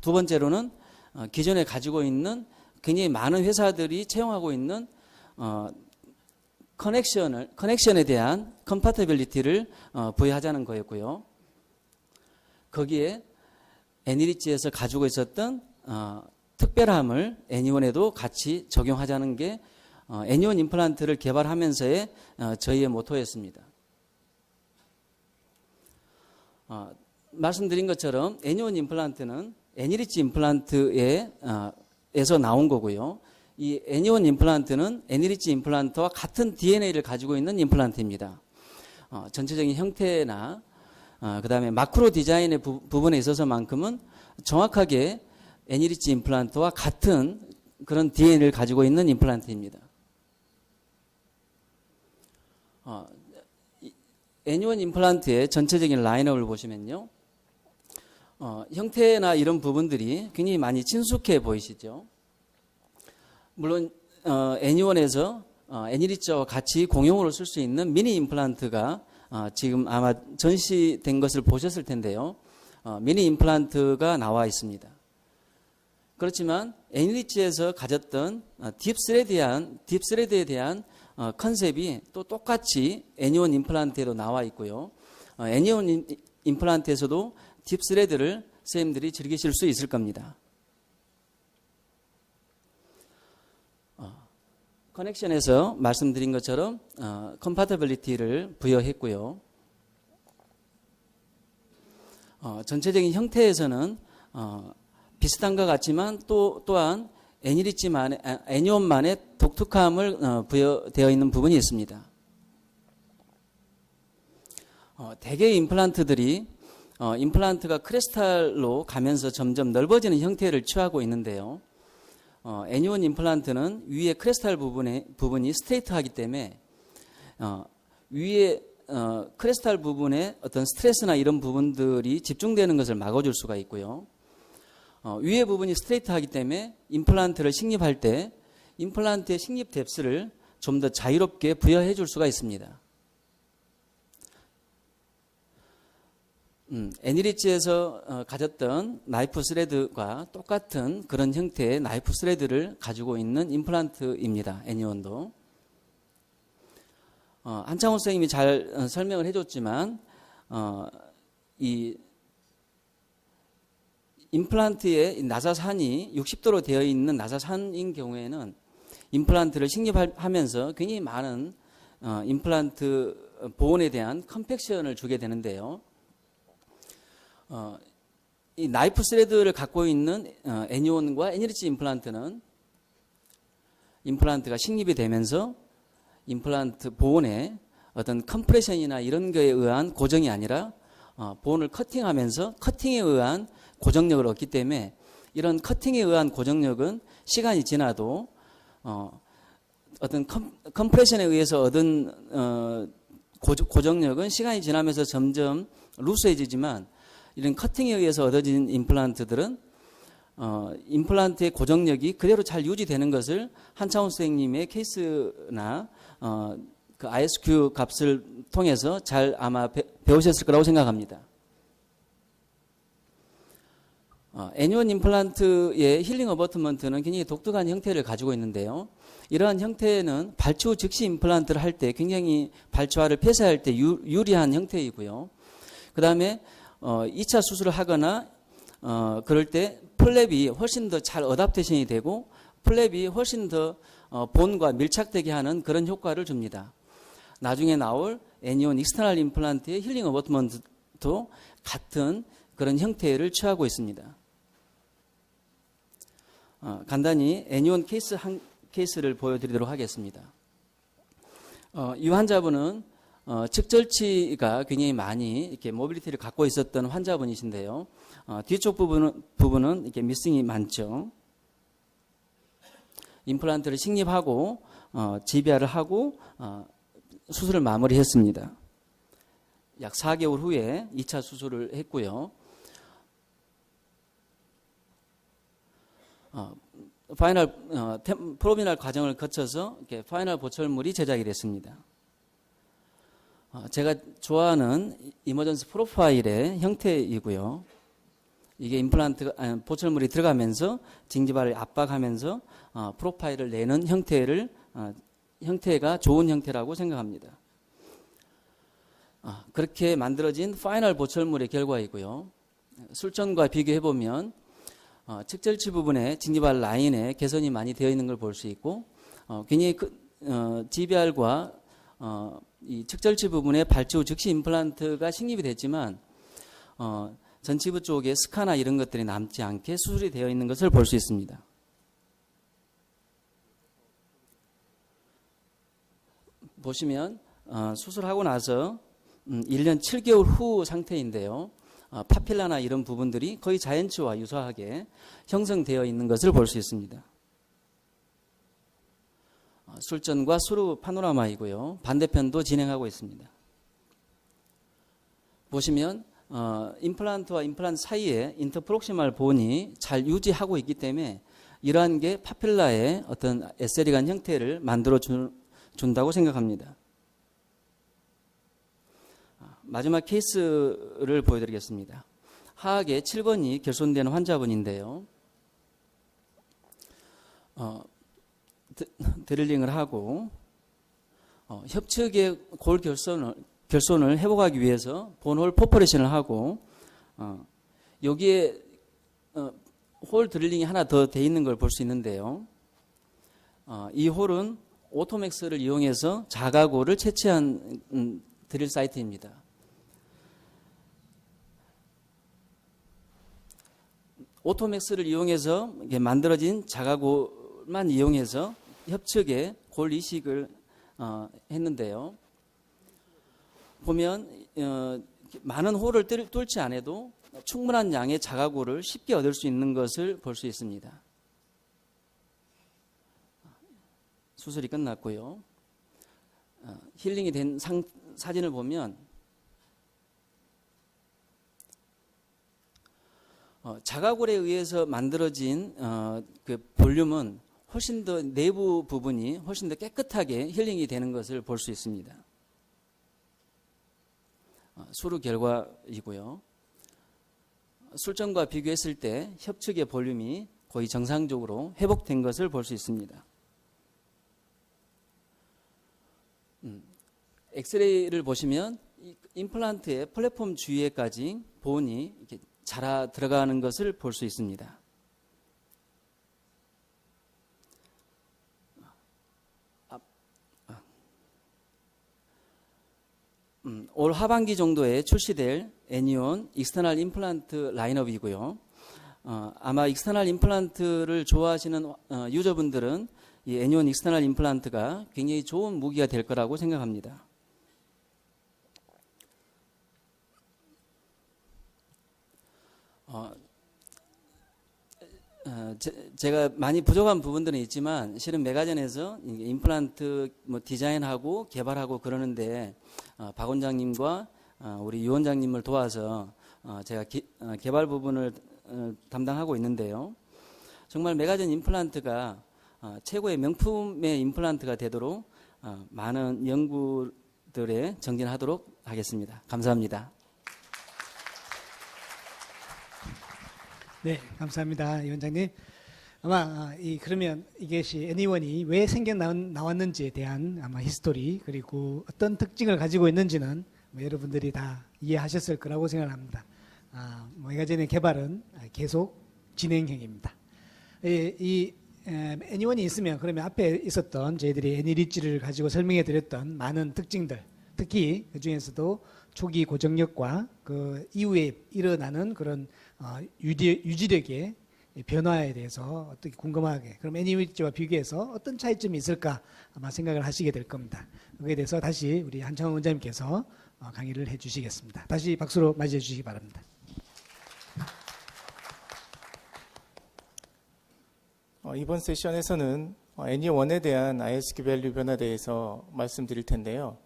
두 번째로는 기존에 가지고 있는 굉장히 많은 회사들이 채용하고 있는 커넥션에 대한 컴파티빌리티를 부여하자는 거였고요. 거기에 애니리치에서 가지고 있었던 특별함을 애니온에도 같이 적용하자는 게 애니온 임플란트를 개발하면서의 저희의 모토였습니다. 말씀드린 것처럼 애니온 임플란트는 애니리치 임플란트에서 나온 거고요. 이 애니온 임플란트는 애니리치 임플란트와 같은 DNA를 가지고 있는 임플란트입니다. 전체적인 형태나 그 다음에 마크로 디자인의 부분에 있어서만큼은 정확하게 애니리치 임플란트와 같은 그런 DNA를 가지고 있는 임플란트입니다. 애니온 임플란트의 전체적인 라인업을 보시면요. 형태나 이런 부분들이 굉장히 많이 친숙해 보이시죠. 물론 애니온에서 애니리치와 같이 공용으로 쓸 수 있는 미니 임플란트가 지금 아마 전시된 것을 보셨을 텐데요. 미니 임플란트가 나와 있습니다. 그렇지만 애니리치에서 가졌던 딥스레드에 대한 컨셉이 또 똑같이 애니온 임플란트에도 나와 있고요. 애니온 임플란트에서도 딥스레드를 선생님들이 즐기실 수 있을 겁니다. 커넥션에서 말씀드린 것처럼 컴파티빌리티를 부여했고요. 전체적인 형태에서는 비슷한 것 같지만 또한 애니온만의 독특함을 부여되어 있는 부분이 있습니다. 대개의 임플란트들이 임플란트가 크리스탈로 가면서 점점 넓어지는 형태를 취하고 있는데요. 애니온 임플란트는 위에 크리스탈 부분이 스트레이트하기 때문에 위에 크리스탈 부분에 어떤 스트레스나 이런 부분들이 집중되는 것을 막아줄 수가 있고요. 위에 부분이 스트레이트하기 때문에 임플란트를 식립할 때 임플란트의 식립 뎁스를 좀 더 자유롭게 부여해 줄 수가 있습니다. 애니리치에서 가졌던 나이프 스레드와 똑같은 그런 형태의 나이프 스레드를 가지고 있는 임플란트입니다. 애니온도. 한창호 선생님이 잘 설명을 해줬지만 이 임플란트의 나사산이 60도로 되어 있는 나사산인 경우에는 임플란트를 식립하면서 굉장히 많은 임플란트 보온에 대한 컴팩션을 주게 되는데요. 이 나이프 스레드를 갖고 있는 애니온과 애니리치 임플란트는 임플란트가 식립이 되면서 임플란트 보온에 어떤 컴프레션이나 이런 거에 의한 고정이 아니라 보온을 커팅하면서 커팅에 의한 고정력을 얻기 때문에 이런 커팅에 의한 고정력은 시간이 지나도 어떤 컴프레션에 의해서 얻은 고정력은 시간이 지나면서 점점 루스해지지만 이런 커팅에 의해서 얻어진 임플란트들은 임플란트의 고정력이 그대로 잘 유지되는 것을 한창호 선생님의 케이스나 그 ISQ 값을 통해서 잘 아마 배우셨을 거라고 생각합니다. 애니온 임플란트의 힐링 어버트먼트는 굉장히 독특한 형태를 가지고 있는데요. 이러한 형태는 발치 후 즉시 임플란트를 할 때 굉장히 발치화를 폐쇄할 때 유리한 형태이고요. 그 다음에 2차 수술을 하거나 그럴 때 플랩이 훨씬 더 잘 어답테이션이 되고 플랩이 훨씬 더 본과 밀착되게 하는 그런 효과를 줍니다. 나중에 나올 애니온 익스터널 임플란트의 힐링 어버트먼트도 같은 그런 형태를 취하고 있습니다. 간단히 애니온 케이스를 보여드리도록 하겠습니다. 이 환자분은 측절치가 굉장히 많이 이렇게 모빌리티를 갖고 있었던 환자분이신데요. 뒤쪽 부분은 이렇게 미싱이 많죠. 임플란트를 식립하고 GBR을 하고 수술을 마무리했습니다. 약 4개월 후에 2차 수술을 했고요. 프로미널 과정을 거쳐서 이렇게 파이널 보철물이 제작이 됐습니다. 제가 좋아하는 이머전스 프로파일의 형태이고요. 이게 보철물이 들어가면서 징지발을 압박하면서 프로파일을 내는 형태가 좋은 형태라고 생각합니다. 그렇게 만들어진 파이널 보철물의 결과이고요. 술전과 비교해보면 측절치 부분에 징지발 라인에 개선이 많이 되어 있는 걸 볼 수 있고 굉장히 GBR과 이 측절치 부분에 발치 후 즉시 임플란트가 식립이 됐지만 전치부 쪽에 스카나 이런 것들이 남지 않게 수술이 되어 있는 것을 볼 수 있습니다. 보시면 수술하고 나서 1년 7개월 후 상태인데요. 파필라나 이런 부분들이 거의 자연치와 유사하게 형성되어 있는 것을 볼 수 있습니다. 술전과 수루 파노라마이고요. 반대편도 진행하고 있습니다. 보시면 임플란트와 임플란트 사이에 인터프록시말 본이 잘 유지하고 있기 때문에 이러한 게 파필라의 어떤 에세리간 형태를 만들어 준다고 생각합니다. 마지막 케이스를 보여드리겠습니다. 하악의 7번이 결손되는 환자분인데요. 드릴링을 하고 협측의 골 결손을 회복하기 위해서 본홀 퍼포레이션을 하고 여기에 홀 드릴링이 하나 더 돼 있는 걸 볼 수 있는데요. 이 홀은 오토맥스를 이용해서 자가골을 채취한 드릴 사이트입니다. 오토맥스를 이용해서 만들어진 자가골만 이용해서 협측에 골 이식을 했는데요. 보면 많은 홀을 뚫지 않아도 충분한 양의 자가골을 쉽게 얻을 수 있는 것을 볼 수 있습니다. 수술이 끝났고요. 힐링이 된 사진을 보면 자가골에 의해서 만들어진 그 볼륨은 훨씬 더 내부 부분이 훨씬 더 깨끗하게 힐링이 되는 것을 볼 수 있습니다. 수루 결과이고요. 술전과 비교했을 때 협측의 볼륨이 거의 정상적으로 회복된 것을 볼 수 있습니다. 엑스레이를 보시면 임플란트의 플랫폼 주위에까지 본이 이렇게 자라 들어가는 것을 볼 수 있습니다. 올 하반기 정도에 출시될 애니온 익스터널 임플란트 라인업이고요. 아마 익스터널 임플란트를 좋아하시는 유저분들은 이 애니온 익스터널 임플란트가 굉장히 좋은 무기가 될 거라고 생각합니다. 제가 많이 부족한 부분들은 있지만 실은 메가전에서 임플란트 디자인하고 개발하고 그러는데 박 원장님과 우리 유 원장님을 도와서 제가 개발 부분을 담당하고 있는데요. 정말 메가전 임플란트가 최고의 명품의 임플란트가 되도록 많은 연구들에 정진하도록 하겠습니다. 감사합니다. 네, 감사합니다, 이 원장님. 아마 그러면 이것이 애니원이 왜 나왔는지에 대한 아마 히스토리 그리고 어떤 특징을 가지고 있는지는 여러분들이 다 이해하셨을 거라고 생각합니다. 메가전의 개발은 계속 진행형입니다. 이 애니원이 있으면 그러면 앞에 있었던 저희들이 애니리치를 가지고 설명해 드렸던 많은 특징들, 특히 그 중에서도 초기 고정력과 그 이후에 일어나는 그런 유지력의 변화에 대해서 어떻게 궁금하게, 그럼 애니리치와 비교해서 어떤 차이점이 있을까 아마 생각을 하시게 될 겁니다. 그에 대해서 다시 우리 한창원 원장님께서 강의를 해 주시겠습니다. 다시 박수로 맞이해 주시기 바랍니다. 이번 세션에서는 NE1에 대한 ISQ 밸류 변화에 대해서 말씀드릴 텐데요.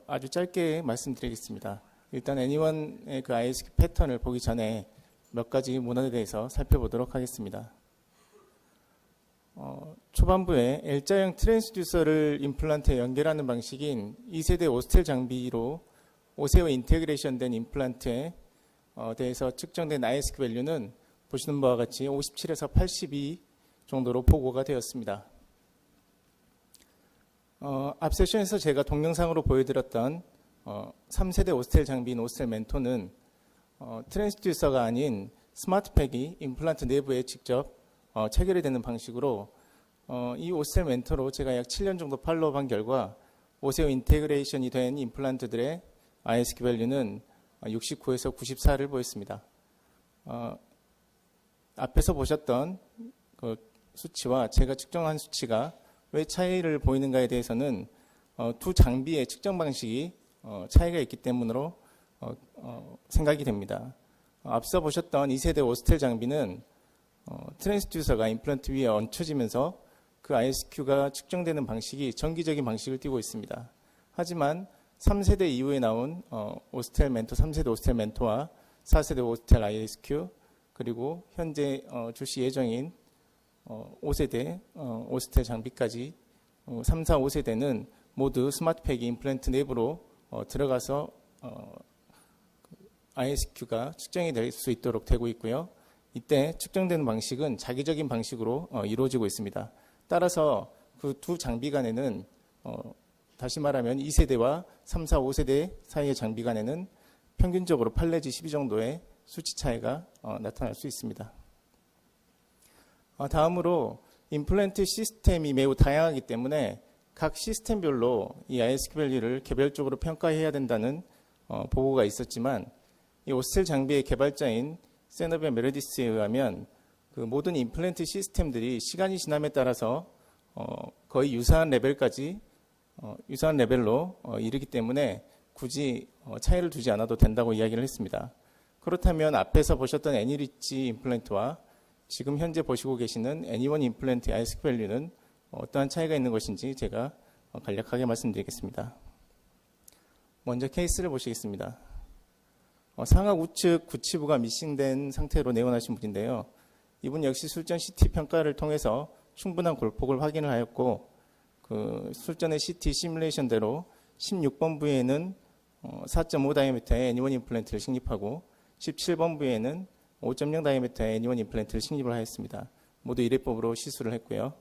아주 짧게 말씀드리겠습니다. 일단 NE1의 그 ISQ 패턴을 보기 전에 몇 가지 문헌에 대해서 살펴보도록 하겠습니다. 초반부에 L자형 트랜스듀서를 임플란트에 연결하는 방식인 2세대 오스텔 장비로 오세오 인테그레이션된 임플란트에 대해서 측정된 ISQ 밸류는 보시는 바와 같이 57에서 82 정도로 보고가 되었습니다. 앞 세션에서 제가 동영상으로 보여드렸던 3세대 오스텔 장비인 오스텔 멘토는 트랜스듀서가 아닌 스마트팩이 임플란트 내부에 직접 체결이 되는 방식으로 이 오스텔 멘토로 제가 약 7년 정도 팔로우한 결과 오세오 인테그레이션이 된 임플란트들의 ISQ 밸류는 69에서 94를 보였습니다. 앞에서 보셨던 그 수치와 제가 측정한 수치가 왜 차이를 보이는가에 대해서는 두 장비의 측정 방식이 차이가 있기 때문으로 생각이 됩니다. 앞서 보셨던 2세대 오스텔 장비는 트랜스듀서가 임플란트 위에 얹혀지면서 그 ISQ가 측정되는 방식이 정기적인 방식을 띠고 있습니다. 하지만 3세대 이후에 나온 오스텔 멘토, 3세대 오스텔 멘토와 4세대 오스텔 ISQ 그리고 현재 출시 예정인 5세대 오스텔 장비까지 3, 4, 5세대는 모두 스마트팩이 임플란트 내부로 들어가서 ISQ가 측정이 될 수 있도록 되고 있고요. 이때 측정되는 방식은 자기적인 방식으로 이루어지고 있습니다. 따라서 그 두 장비 간에는 다시 말하면 2세대와 3, 4, 5세대 사이의 장비 간에는 평균적으로 8 내지 12 정도의 수치 차이가 나타날 수 있습니다. 다음으로 임플란트 시스템이 매우 다양하기 때문에 각 시스템별로 이 ISQ 밸류를 개별적으로 평가해야 된다는 보고가 있었지만 이 오스텔 장비의 개발자인 세너비아 메르디스에 의하면 그 모든 임플란트 시스템들이 시간이 지남에 따라서 거의 유사한 레벨까지 유사한 레벨로 이르기 때문에 굳이 차이를 두지 않아도 된다고 이야기를 했습니다. 그렇다면 앞에서 보셨던 애니리치 임플란트와 지금 현재 보시고 계시는 애니원 임플란트의 ISQ 밸류는 어떠한 차이가 있는 것인지 제가 간략하게 말씀드리겠습니다. 먼저 케이스를 보시겠습니다. 상악 우측 구치부가 미싱된 상태로 내원하신 분인데요. 이분 역시 술전 CT 평가를 통해서 충분한 골폭을 확인을 하였고 그 술전의 CT 시뮬레이션대로 16번 부위에는 4.5 다이아미터의 애니원 임플란트를 식립하고 17번 부위에는 5.0 다이아미터의 애니원 임플란트를 식립을 하였습니다. 모두 1회법으로 시술을 했고요.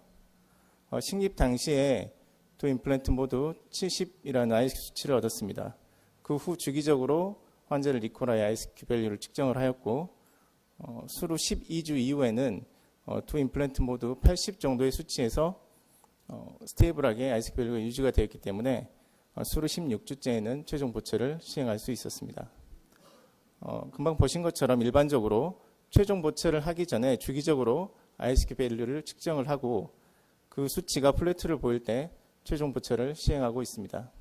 식립 당시에 두 임플란트 모두 70이라는 ISQ 수치를 얻었습니다. 그 후 주기적으로 환자를 리콜하여 ISQ 밸류를 측정을 하였고 수루 12주 이후에는 두 임플란트 모두 80 정도의 수치에서 스테이블하게 ISQ 밸류가 유지가 되었기 때문에 수루 16주째에는 최종 보철을 시행할 수 있었습니다. 금방 보신 것처럼 일반적으로 최종 보철을 하기 전에 주기적으로 ISQ 밸류를 측정을 하고 그 수치가 플래트를 보일 때 최종 보철을 시행하고 있습니다.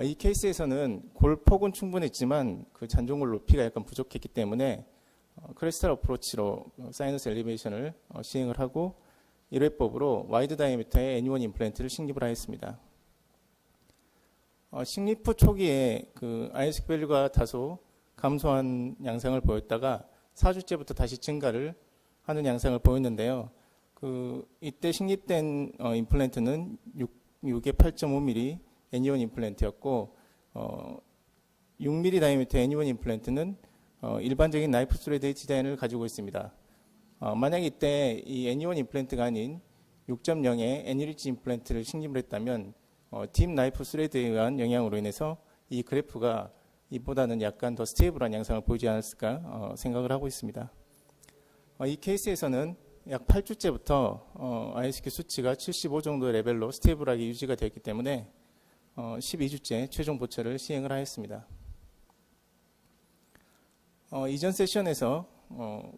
이 케이스에서는 골폭은 충분했지만 그 잔존골 높이가 약간 부족했기 때문에 크레스탈 어프로치로 사이너스 엘리베이션을 시행을 하고 1회법으로 와이드 다이아미터의 애니원 임플란트를 식립을 하였습니다. 식립 후 초기에 그 ISQ 밸류가 다소 감소한 양상을 보였다가 4주째부터 다시 증가를 하는 양상을 보였는데요. 이때 식립된 임플란트는 6의 8.5mm 애니원 임플란트였고 6mm 다이아미터 애니원 임플란트는 일반적인 나이프 스레드의 디자인을 가지고 있습니다. 만약 이때 이 애니원 임플란트가 아닌 6.0의 애니리치 임플란트를 식립을 했다면 딥 나이프 스레드에 의한 영향으로 인해서 이 그래프가 이보다는 약간 더 스테이블한 양상을 보이지 않았을까 생각을 하고 있습니다. 이 케이스에서는 약 8주째부터 ISQ 수치가 75 정도의 레벨로 스테이블하게 유지가 되었기 때문에 12주째 최종 보철을 시행을 하였습니다. 이전 세션에서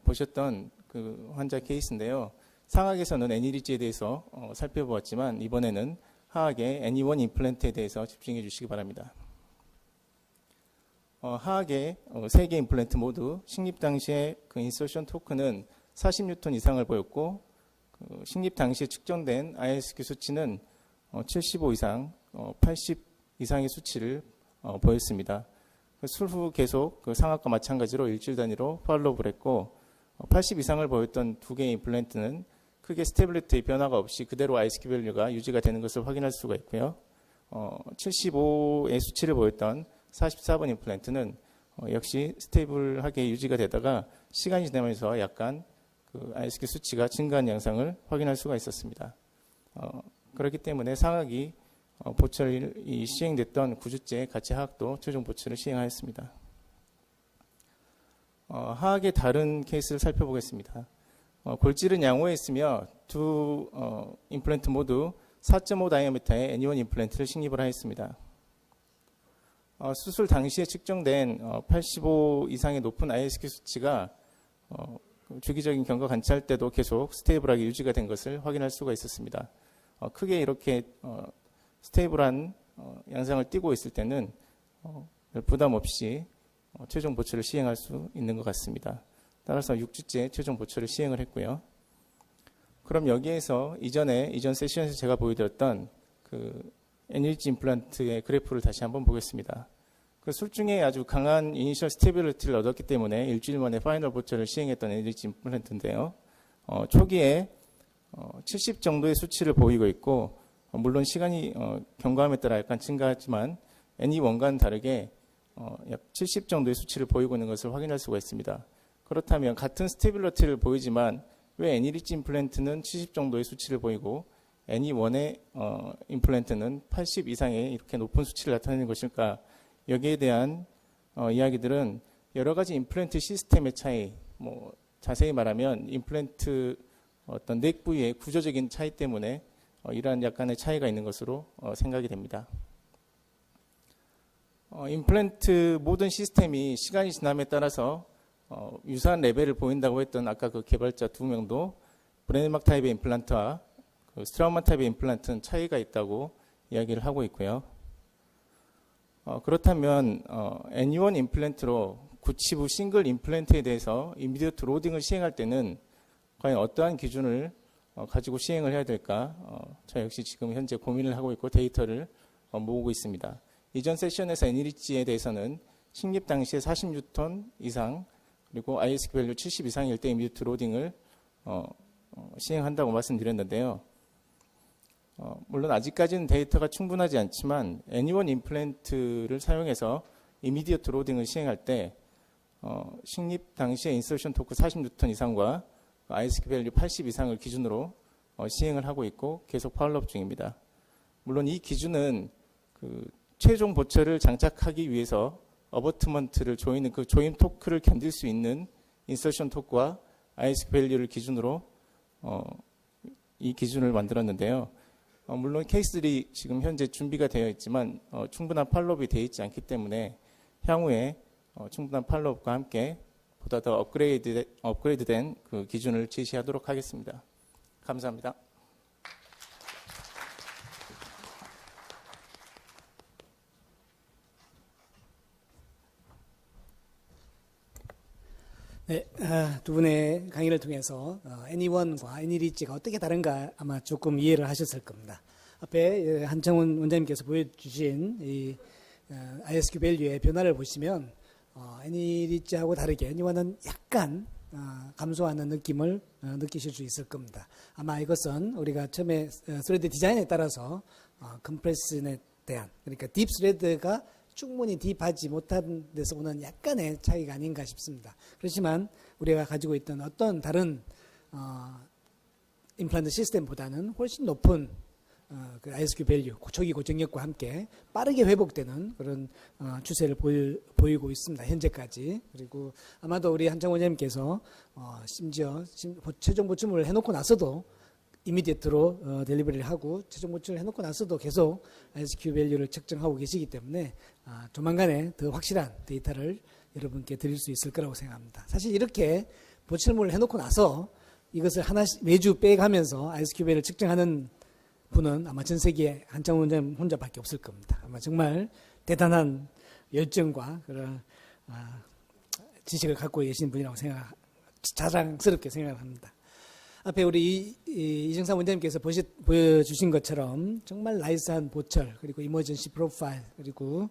보셨던 그 환자 케이스인데요. 상악에서는 애니리치에 대해서 살펴보았지만 이번에는 하악의 애니원 임플란트에 대해서 집중해 주시기 바랍니다. 하악의 3개 임플란트 모두 식립 당시의 그 인서션 토크는 40뉴턴 이상을 보였고 식립 당시에 측정된 ISQ 수치는 75 이상, 80 이상의 수치를 보였습니다. 술후 계속 그 상악과 마찬가지로 일주일 단위로 팔로우를 했고 80 이상을 보였던 두 개의 임플란트는 크게 스테빌리티의 변화가 없이 그대로 ISQ 밸류가 유지가 되는 것을 확인할 수가 있고요. 75의 수치를 보였던 44번 임플란트는 역시 스테이블하게 유지가 되다가 시간이 지나면서 약간 그 ISQ 수치가 증가한 양상을 확인할 수가 있었습니다. 그렇기 때문에 상악이 보철이 시행됐던 9주째 가치 하악도 최종 보철을 시행하였습니다. 하악의 다른 케이스를 살펴보겠습니다. 골질은 양호해 있으며 두 임플란트 모두 4.5 다이아미터의 애니원 임플란트를 식립을 하였습니다. 수술 당시에 측정된 85 이상의 높은 ISQ 수치가 주기적인 경과 관찰 때도 계속 스테이블하게 유지가 된 것을 확인할 수가 있었습니다. 크게 이렇게 스테이블한 양상을 띠고 있을 때는 부담 없이 최종 보철을 시행할 수 있는 것 같습니다. 따라서 6주째 최종 보철을 시행을 했고요. 그럼 여기에서 이전 세션에서 제가 보여드렸던 그 NLG 임플란트의 그래프를 다시 한번 보겠습니다. 그 술 중에 아주 강한 이니셜 스테빌리티를 얻었기 때문에 일주일 만에 파이널 보철을 시행했던 NLG 임플란트인데요. 초기에 70 정도의 수치를 보이고 있고 물론 시간이 경과함에 따라 약간 증가하지만 NE1과는 다르게 약 70 정도의 수치를 보이고 있는 것을 확인할 수가 있습니다. 그렇다면 같은 스테빌리티를 보이지만 왜 NLG 임플란트는 70 정도의 수치를 보이고 NE1의 임플란트는 80 이상의 이렇게 높은 수치를 나타내는 것일까? 여기에 대한 이야기들은 여러 가지 임플란트 시스템의 차이, 자세히 말하면 임플란트 어떤 넥 부위의 구조적인 차이 때문에 이러한 약간의 차이가 있는 것으로 생각이 됩니다. 임플란트 모든 시스템이 시간이 지남에 따라서 유사한 레벨을 보인다고 했던 아까 그 개발자 두 명도 브레네막 타입의 임플란트와 그 스트라우만 타입의 임플란트는 차이가 있다고 이야기를 하고 있고요. 그렇다면 NE1 임플란트로 구치부 싱글 임플란트에 대해서 이미디어트 로딩을 시행할 때는 과연 어떠한 기준을 가지고 시행을 해야 될까? 저 역시 지금 현재 고민을 하고 있고 데이터를 모으고 있습니다. 이전 세션에서 NLG에 대해서는 식립 당시에 40뉴턴 이상 그리고 ISQ 밸류 70 이상일 때 이미디어트 로딩을 시행한다고 말씀드렸는데요. 물론 아직까지는 데이터가 충분하지 않지만 NE1 임플란트를 사용해서 이미디어트 로딩을 시행할 때 식립 당시에 인서션 토크 40뉴턴 이상과 ISQ 밸류 80 이상을 기준으로 시행을 하고 있고 계속 팔로업 중입니다. 물론 이 기준은 그 최종 보철을 장착하기 위해서 어버트먼트를 조이는 그 조임 토크를 견딜 수 있는 인서션 토크와 ISQ 밸류를 기준으로 이 기준을 만들었는데요. 물론 케이스들이 지금 현재 준비가 되어 있지만 충분한 팔로업이 되어 있지 않기 때문에 향후에 충분한 팔로업과 함께 보다 더 업그레이드된 그 기준을 제시하도록 하겠습니다. 감사합니다. 네, 두 분의 강의를 통해서 NE1과 NLG가 어떻게 다른가 아마 조금 이해를 하셨을 겁니다. 앞에 한창훈 원장님께서 보여주신 이 ISQ 밸류의 변화를 보시면 NLG하고 다르게 NE1은 약간 감소하는 느낌을 느끼실 수 있을 겁니다. 아마 이것은 우리가 처음에 스레드 디자인에 따라서 컴프레션에 대한 그러니까 딥 스레드가 충분히 딥하지 못한 데서 오는 약간의 차이가 아닌가 싶습니다. 그렇지만 우리가 가지고 있던 어떤 다른 임플란트 시스템보다는 훨씬 높은 그 ISQ 밸류, 초기 고정력과 함께 빠르게 회복되는 그런 추세를 보이고 있습니다. 현재까지. 그리고 아마도 우리 한창 원장님께서 심지어 최종 보충을 해놓고 나서도 이미디어트로 델리버리를 하고 최종 보충을 해놓고 나서도 계속 ISQ 밸류를 측정하고 계시기 때문에 조만간에 더 확실한 데이터를 여러분께 드릴 수 있을 거라고 생각합니다. 사실 이렇게 보충을 해놓고 나서 이것을 하나씩 매주 빼가면서 ISQ 밸류를 측정하는 분은 아마 전 세계에 한창훈 원장님 혼자밖에 없을 겁니다. 아마 정말 대단한 열정과 그런 지식을 갖고 계신 분이라고 자랑스럽게 생각합니다. 앞에 우리 이정삼 원장님께서 보여주신 것처럼 정말 나이스한 보철, 그리고 이머전시 프로파일, 그리고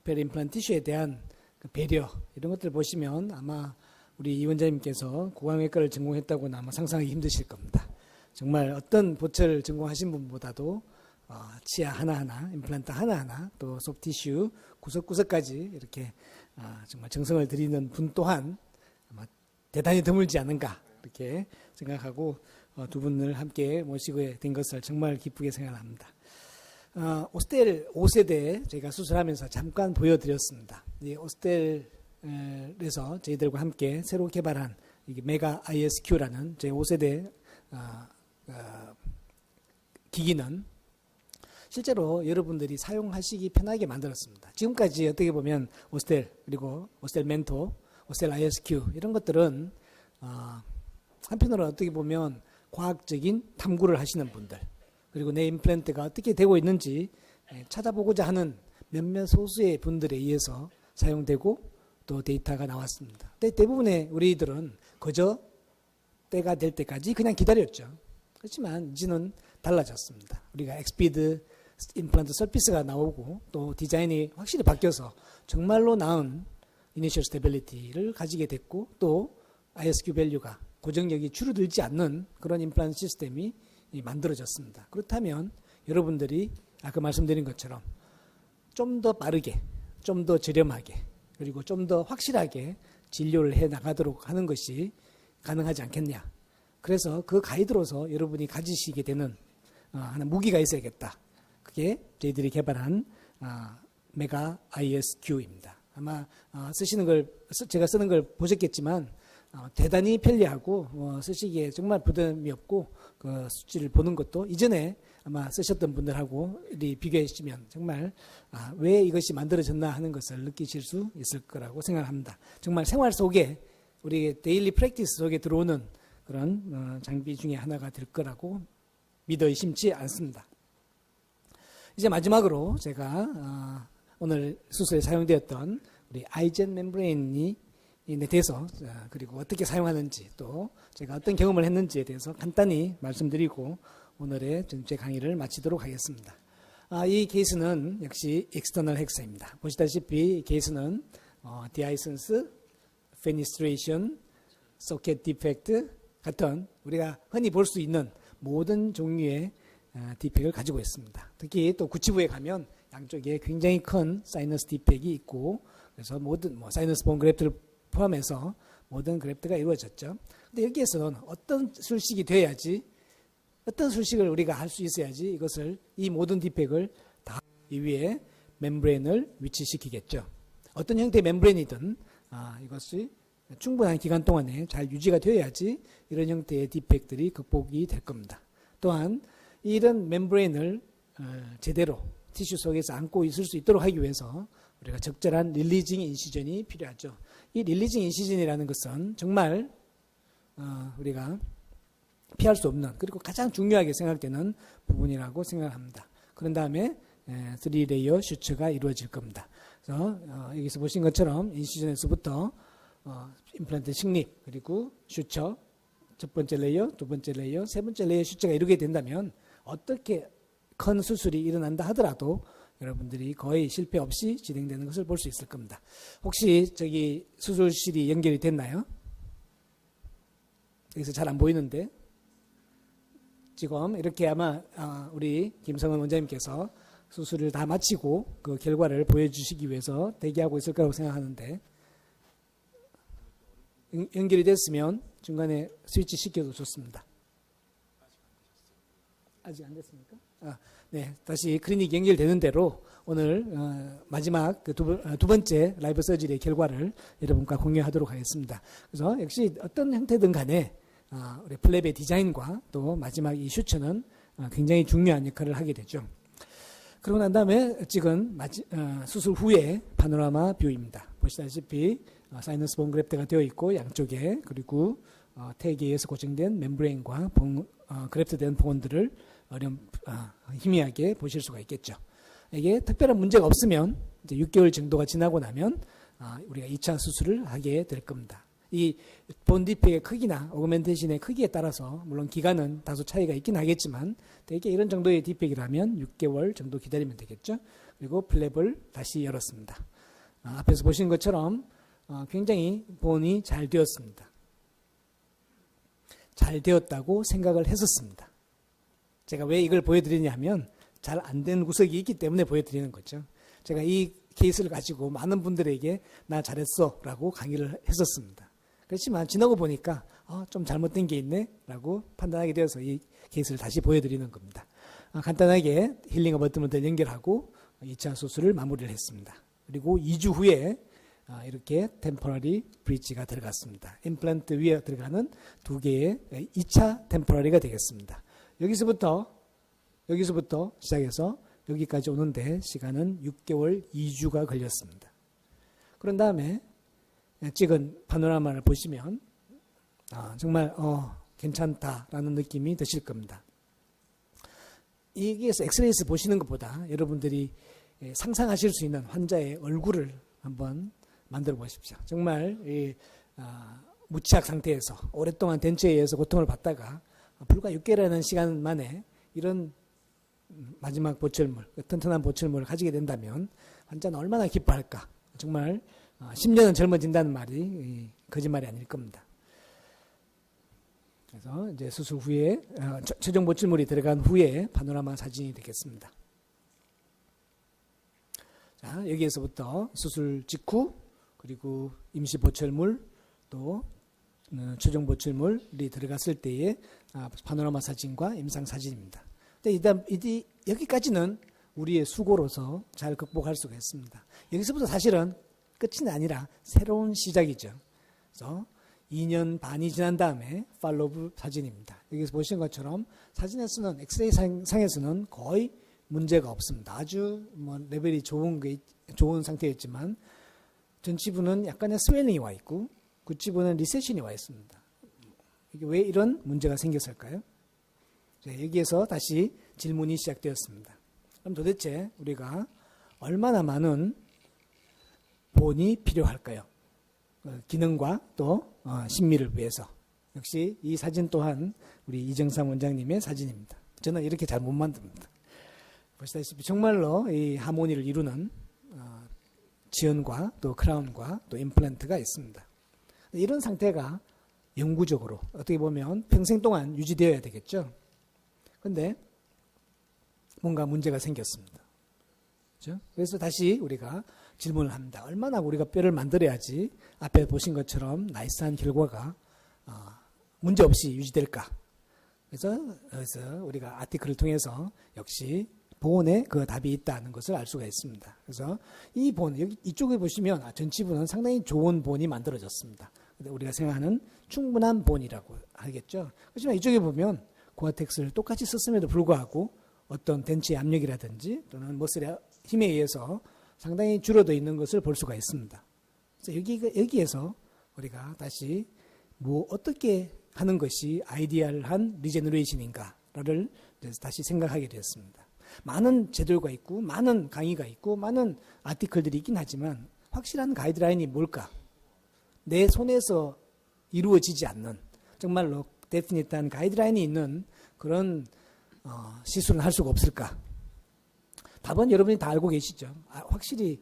벨 임플란트 티슈에 대한 그 배려, 이런 것들 보시면 아마 우리 이 원장님께서 구강외과를 전공했다고는 아마 상상하기 힘드실 겁니다. 정말 어떤 보철 전공하신 분보다도 치아 하나하나, 임플란트 하나하나, 또 소프티슈 구석구석까지 이렇게 정말 정성을 들이는 분 또한 아마 대단히 드물지 않은가 이렇게 생각하고 두 분을 함께 모시게 된 것을 정말 기쁘게 생각합니다. 오스텔 5세대 제가 수술하면서 잠깐 보여드렸습니다. 이 오스텔에서 저희들과 함께 새로 개발한 이게 메가 ISQ라는 제 5세대 기기는 실제로 여러분들이 사용하시기 편하게 만들었습니다. 지금까지 어떻게 보면 오스텔, 그리고 오스텔 멘토, 오스텔 ISQ 이런 것들은 한편으로 어떻게 보면 과학적인 탐구를 하시는 분들, 그리고 내 임플란트가 어떻게 되고 있는지 찾아보고자 하는 몇몇 소수의 분들에 의해서 사용되고 또 데이터가 나왔습니다. 대부분의 우리들은 그저 때가 될 때까지 그냥 기다렸죠. 그렇지만 이제는 달라졌습니다. 우리가 엑스피드 임플란트 서피스가 나오고 또 디자인이 확실히 바뀌어서 정말로 나은 이니셜 스테빌리티를 가지게 됐고, 또 ISQ 밸류가 고정력이 줄어들지 않는 그런 임플란트 시스템이 만들어졌습니다. 그렇다면 여러분들이 아까 말씀드린 것처럼 좀 더 빠르게, 좀 더 저렴하게, 그리고 좀 더 확실하게 진료를 해 나가도록 하는 것이 가능하지 않겠냐. 그래서 그 가이드로서 여러분이 가지시게 되는 하나 무기가 있어야겠다. 그게 저희들이 개발한 메가 ISQ입니다. 아마 제가 쓰는 걸 보셨겠지만 대단히 편리하고 쓰시기에 정말 부담이 없고, 그 수치를 보는 것도 이전에 아마 쓰셨던 분들하고 비교하시면 정말 왜 이것이 만들어졌나 하는 것을 느끼실 수 있을 거라고 생각합니다. 정말 생활 속에 우리 데일리 프랙티스 속에 들어오는 그런 장비 중에 하나가 될 거라고 믿어 의심치 않습니다. 이제 마지막으로 제가 오늘 수술에 사용되었던 우리 아이젠 멤브레인이 대해서, 그리고 어떻게 사용하는지, 또 제가 어떤 경험을 했는지에 대해서 간단히 말씀드리고 오늘의 전체 강의를 마치도록 하겠습니다. 이 케이스는 역시 익스터널 헥사입니다. 보시다시피 이 케이스는 디아이선스, 페니스트레이션, 소켓 디펙트 같은 우리가 흔히 볼 수 있는 모든 종류의 디펙을 가지고 있습니다. 특히 또 구치부에 가면 양쪽에 굉장히 큰 사이너스 디펙이 있고, 그래서 모든 사이너스 본 그래프트를 포함해서 모든 그래프트가 이루어졌죠. 근데 여기에서는 어떤 술식이 돼야지, 어떤 술식을 우리가 할 수 있어야지 이 모든 디펙을 다 이 위에 멤브레인을 위치시키겠죠. 어떤 형태의 멤브레인이든 이것이 충분한 기간 동안에 잘 유지가 되어야지 이런 형태의 디펙들이 극복이 될 겁니다. 또한 이런 멤브레인을 제대로 티슈 속에서 안고 있을 수 있도록 하기 위해서 우리가 적절한 릴리징 인시전이 필요하죠. 이 릴리징 인시전이라는 것은 정말 우리가 피할 수 없는, 그리고 가장 중요하게 생각되는 부분이라고 생각합니다. 그런 다음에 3레이어 슈처가 이루어질 겁니다. 그래서 여기서 보신 것처럼 인시전에서부터 임플란트 식립, 그리고 슈처, 첫 번째 레이어, 두 번째 레이어, 세 번째 레이어 슈처가 이루게 된다면 어떻게 큰 수술이 일어난다 하더라도 여러분들이 거의 실패 없이 진행되는 것을 볼 수 있을 겁니다. 혹시 저기 수술실이 연결이 됐나요? 여기서 잘 안 보이는데 지금 이렇게 아마 우리 김성은 원장님께서 수술을 다 마치고 그 결과를 보여주시기 위해서 대기하고 있을 거라고 생각하는데, 연결이 됐으면 중간에 스위치 시켜도 좋습니다. 아직 안 됐습니까? 네, 다시 클리닉 연결되는 대로 오늘 마지막 두 번째 라이브 서저리의 결과를 여러분과 공유하도록 하겠습니다. 그래서 역시 어떤 형태든 간에 우리 플랩의 디자인과 또 마지막 이 슈처는 굉장히 중요한 역할을 하게 되죠. 그러고 난 다음에 찍은 수술 후의 파노라마 뷰입니다. 보시다시피 사이너스 본 그래프트가 되어 있고 양쪽에, 그리고 태기에 의해서 고정된 멤브레인과 그래프트된 본들을 희미하게 보실 수가 있겠죠. 이게 특별한 문제가 없으면 이제 6개월 정도가 지나고 나면 우리가 2차 수술을 하게 될 겁니다. 이 본 디펙의 크기나 오그멘테이션의 크기에 따라서 물론 기간은 다소 차이가 있긴 하겠지만 대개 이런 정도의 디펙이라면 6개월 정도 기다리면 되겠죠. 그리고 플랩을 다시 열었습니다. 앞에서 보신 것처럼 굉장히 본이 잘 되었습니다. 잘 되었다고 생각을 했었습니다. 제가 왜 이걸 보여드리냐면 잘 안 된 구석이 있기 때문에 보여드리는 거죠. 제가 이 케이스를 가지고 많은 분들에게 나 잘했어 라고 강의를 했었습니다. 그렇지만 지나고 보니까 좀 잘못된 게 있네 라고 판단하게 되어서 이 케이스를 다시 보여드리는 겁니다. 간단하게 힐링 어버트먼트를 연결하고 2차 수술을 마무리를 했습니다. 그리고 2주 후에 이렇게 템포러리 브릿지가 들어갔습니다. 임플란트 위에 들어가는 2개의 2차 템포러리가 되겠습니다. 여기서부터 시작해서 여기까지 오는데 시간은 6개월 2주가 걸렸습니다. 그런 다음에 찍은 파노라마를 보시면 정말 괜찮다라는 느낌이 드실 겁니다. 여기에서 엑스레이에서 보시는 것보다 여러분들이 상상하실 수 있는 환자의 얼굴을 한번 만들어 보십시오. 정말 무취학 상태에서 오랫동안 덴처에 의해서 고통을 받다가 불과 6개월이라는 시간 만에 이런 마지막 보철물, 튼튼한 보철물을 가지게 된다면 환자는 얼마나 기뻐할까. 정말 10년은 젊어진다는 말이 거짓말이 아닐 겁니다. 그래서 이제 수술 후에 최종 보철물이 들어간 후에 파노라마 사진이 되겠습니다. 자, 여기에서부터 수술 직후 그리고 임시 보철물 또 최종 보철물이 들어갔을 때의 파노라마 사진과 임상 사진입니다. 근데 여기까지는 우리의 수고로서 잘 극복할 수가 있습니다. 여기서부터 사실은 끝이 아니라 새로운 시작이죠. 그래서 2년 반이 지난 다음에 팔로우 사진입니다. 여기서 보신 것처럼 사진에서는 엑스레이 상에서는 거의 문제가 없습니다. 아주 레벨이 좋은 상태였지만 전치부는 약간의 스웰링이 와 있고 구치부는 리세션이 와 있습니다. 이게 왜 이런 문제가 생겼을까요? 여기에서 다시 질문이 시작되었습니다. 그럼 도대체 우리가 얼마나 많은 본이 필요할까요? 기능과 또 심미를 위해서. 역시 이 사진 또한 우리 이정삼 원장님의 사진입니다. 저는 이렇게 잘 못 만듭니다. 보시다시피 정말로 이 하모니를 이루는 지연과 또 크라운과 또 임플란트가 있습니다. 이런 상태가 영구적으로 어떻게 보면 평생 동안 유지되어야 되겠죠. 그런데 뭔가 문제가 생겼습니다. 그렇죠? 그래서 다시 우리가 질문을 합니다. 얼마나 우리가 뼈를 만들어야지 앞에 보신 것처럼 나이스한 결과가 문제없이 유지될까. 그래서 우리가 아티클을 통해서 역시 본에 그 답이 있다는 것을 알 수가 있습니다. 그래서 이 본, 이쪽에 보시면 전치부는 상당히 좋은 본이 만들어졌습니다. 우리가 생각하는 충분한 본이라고 하겠죠. 그렇지만 이쪽에 보면 고아텍스를 똑같이 썼음에도 불구하고 어떤 덴치의 압력이라든지 또는 머슬의 힘에 의해서 상당히 줄어져 있는 것을 볼 수가 있습니다. 그래서 여기에서 우리가 다시 어떻게 하는 것이 아이디얼한 리제너레이션인가를 다시 생각하게 되었습니다. 많은 제도가 있고 많은 강의가 있고 많은 아티클들이 있긴 하지만 확실한 가이드라인이 뭘까? 내 손에서 이루어지지 않는 정말로 데피니트한 가이드라인이 있는 그런 시술은 할 수가 없을까? 답은 여러분이 다 알고 계시죠. 확실히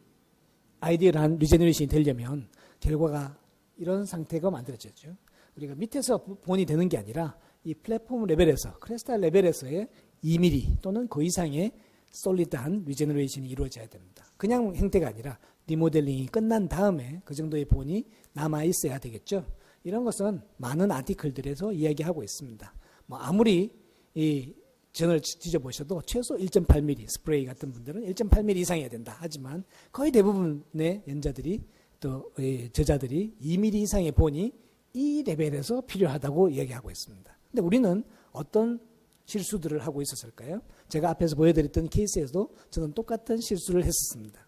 아이디얼한 리제너레이션이 되려면 결과가 이런 상태가 만들어졌죠. 우리가 밑에서 본이 되는 게 아니라 이 플랫폼 레벨에서 크레스탈 레벨에서의 2mm 또는 그 이상의 솔리드한 리제너레이션이 이루어져야 됩니다. 그냥 형태가 아니라 리모델링이 끝난 다음에 그 정도의 본이 남아 있어야 되겠죠. 이런 것은 많은 아티클들에서 이야기하고 있습니다. 아무리 이 전을 뒤져보셔도 최소 1.8mm 스프레이 같은 분들은 1.8mm 이상이어야 된다. 하지만 거의 대부분의 연자들이 또 저자들이 2mm 이상의 본이 이 레벨에서 필요하다고 이야기하고 있습니다. 근데 우리는 어떤 실수들을 하고 있었을까요? 제가 앞에서 보여드렸던 케이스에서도 저는 똑같은 실수를 했었습니다.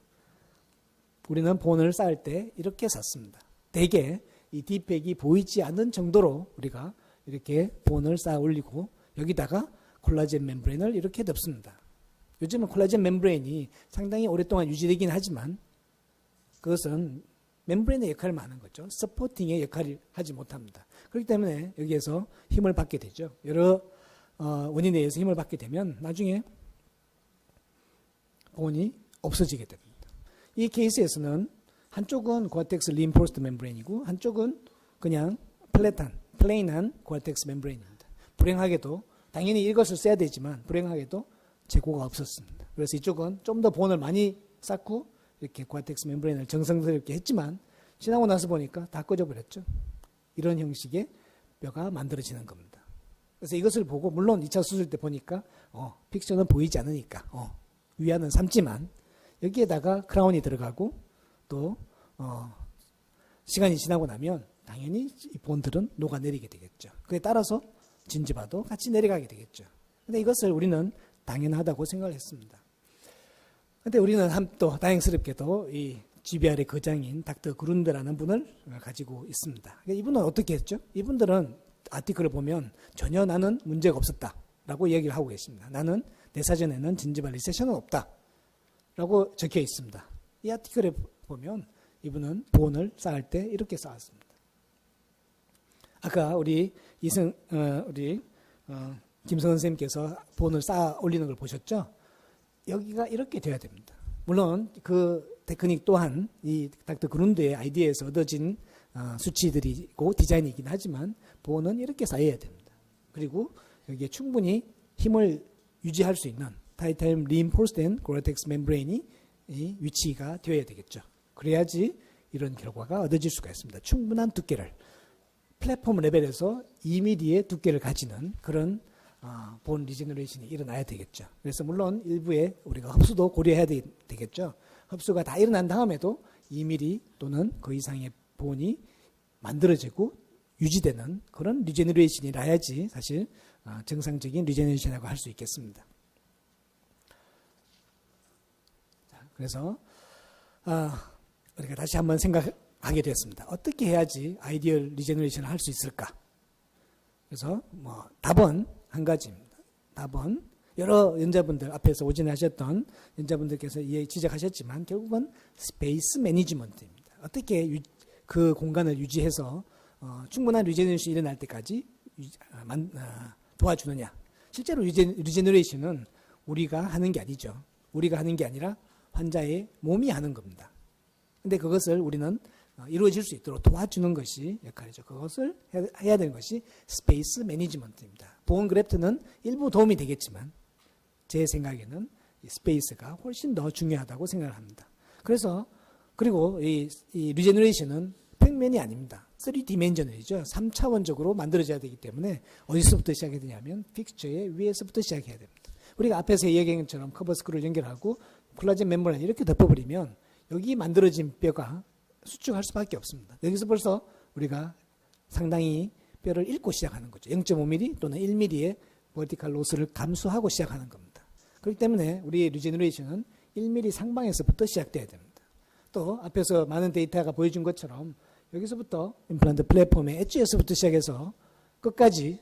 우리는 본을 쌓을 때 이렇게 샀습니다. 대개 이 디펙이 보이지 않는 정도로 우리가 이렇게 본을 쌓아 올리고 여기다가 콜라겐 멤브레인을 이렇게 덮습니다. 요즘은 콜라겐 멤브레인이 상당히 오랫동안 유지되긴 하지만 그것은 멤브레인의 역할을 하는 거죠. 서포팅의 역할을 하지 못합니다. 그렇기 때문에 여기에서 힘을 받게 되죠. 여러 원인에 의해서 힘을 받게 되면 나중에 본이 없어지게 됩니다. 이 케이스에서는 한쪽은 고아텍스 리인포스드 멤브레인이고 한쪽은 그냥 플레인한 고아텍스 멤브레인입니다. 불행하게도 당연히 이것을 써야 되지만 불행하게도 재고가 없었습니다. 그래서 이쪽은 좀 더 본을 많이 쌓고 이렇게 고아텍스 멤브레인을 정성스럽게 했지만 지나고 나서 보니까 다 꺼져버렸죠. 이런 형식의 뼈가 만들어지는 겁니다. 그래서 이것을 보고 물론 2차 수술 때 보니까 픽처는 보이지 않으니까 위안은 삼지만 여기에다가 크라운이 들어가고 또 시간이 지나고 나면 당연히 이 본들은 녹아내리게 되겠죠. 그에 따라서 진지바도 같이 내려가게 되겠죠. 근데 이것을 우리는 당연하다고 생각을 했습니다. 근데 우리는 또 다행스럽게도 이 GBR의 거장인 닥터 그룬드라는 분을 가지고 있습니다. 이분은 어떻게 했죠? 이분들은 아티클을 보면 전혀 나는 문제가 없었다라고 얘기를 하고 계십니다. 나는 내 사전에는 진지발 리세션은 없다라고 적혀 있습니다. 이 아티클에 보면 이분은 보온을 쌓을 때 이렇게 쌓았습니다. 아까 우리 김성은 선생님께서 보온을 쌓아 올리는 걸 보셨죠? 여기가 이렇게 돼야 됩니다. 물론 그 테크닉 또한 이 닥터 그룬드의 아이디어에서 얻어진 수치들이고 디자인이긴 하지만 보온은 이렇게 쌓여야 됩니다. 그리고 여기에 충분히 힘을 유지할 수 있는 타이타늄 리인포스드 고아텍스 멤브레인이 위치가 되어야 되겠죠. 그래야지 이런 결과가 얻어질 수가 있습니다. 충분한 두께를 플랫폼 레벨에서 2mm의 두께를 가지는 그런 본 리제너레이션이 일어나야 되겠죠. 그래서 물론 일부에 우리가 흡수도 고려해야 되겠죠. 흡수가 다 일어난 다음에도 2mm 또는 그 이상의 본이 만들어지고 유지되는 그런 리제너레이션이라야지 사실 정상적인 리제너레이션이라고 할 수 있겠습니다. 자, 그래서 우리가 다시 한번 생각하게 됐습니다. 어떻게 해야지 아이디얼 리제너레이션을 할 수 있을까? 그래서 답은 한 가지입니다. 답은 여러 연자분들 앞에서 오진 하셨던 연자분들께서 지적하셨지만 결국은 스페이스 매니지먼트입니다. 어떻게 그 공간을 유지해서 충분한 리제너레이션이 일어날 때까지 도와주느냐. 실제로 리제너레이션은 우리가 하는 게 아니죠. 우리가 하는 게 아니라 환자의 몸이 하는 겁니다. 근데 그것을 우리는 이루어질 수 있도록 도와주는 것이 역할이죠. 그것을 해야 되는 것이 스페이스 매니지먼트입니다. 보온 그래프트는 일부 도움이 되겠지만 제 생각에는 이 스페이스가 훨씬 더 중요하다고 생각을 합니다. 그리고 이 리제너레이션은 평면이 아닙니다. 3디멘셔널이죠. 3차원적으로 만들어져야 되기 때문에 어디서부터 시작해야 되냐면 픽처의 위에서부터 시작해야 됩니다. 우리가 앞에서 얘기한 것처럼 커버 스크루를 연결하고 콜라겐 멤브레인 이렇게 덮어버리면 여기 만들어진 뼈가 수축할 수밖에 없습니다. 여기서 벌써 우리가 상당히 뼈를 잃고 시작하는 거죠. 0.5mm 또는 1mm의 버티컬 로스를 감수하고 시작하는 겁니다. 그렇기 때문에 우리의 리제너레이션은 1mm 상방에서부터 시작돼야 됩니다. 또 앞에서 많은 데이터가 보여준 것처럼 여기서부터 임플란트 플랫폼의 엣지에서부터 시작해서 끝까지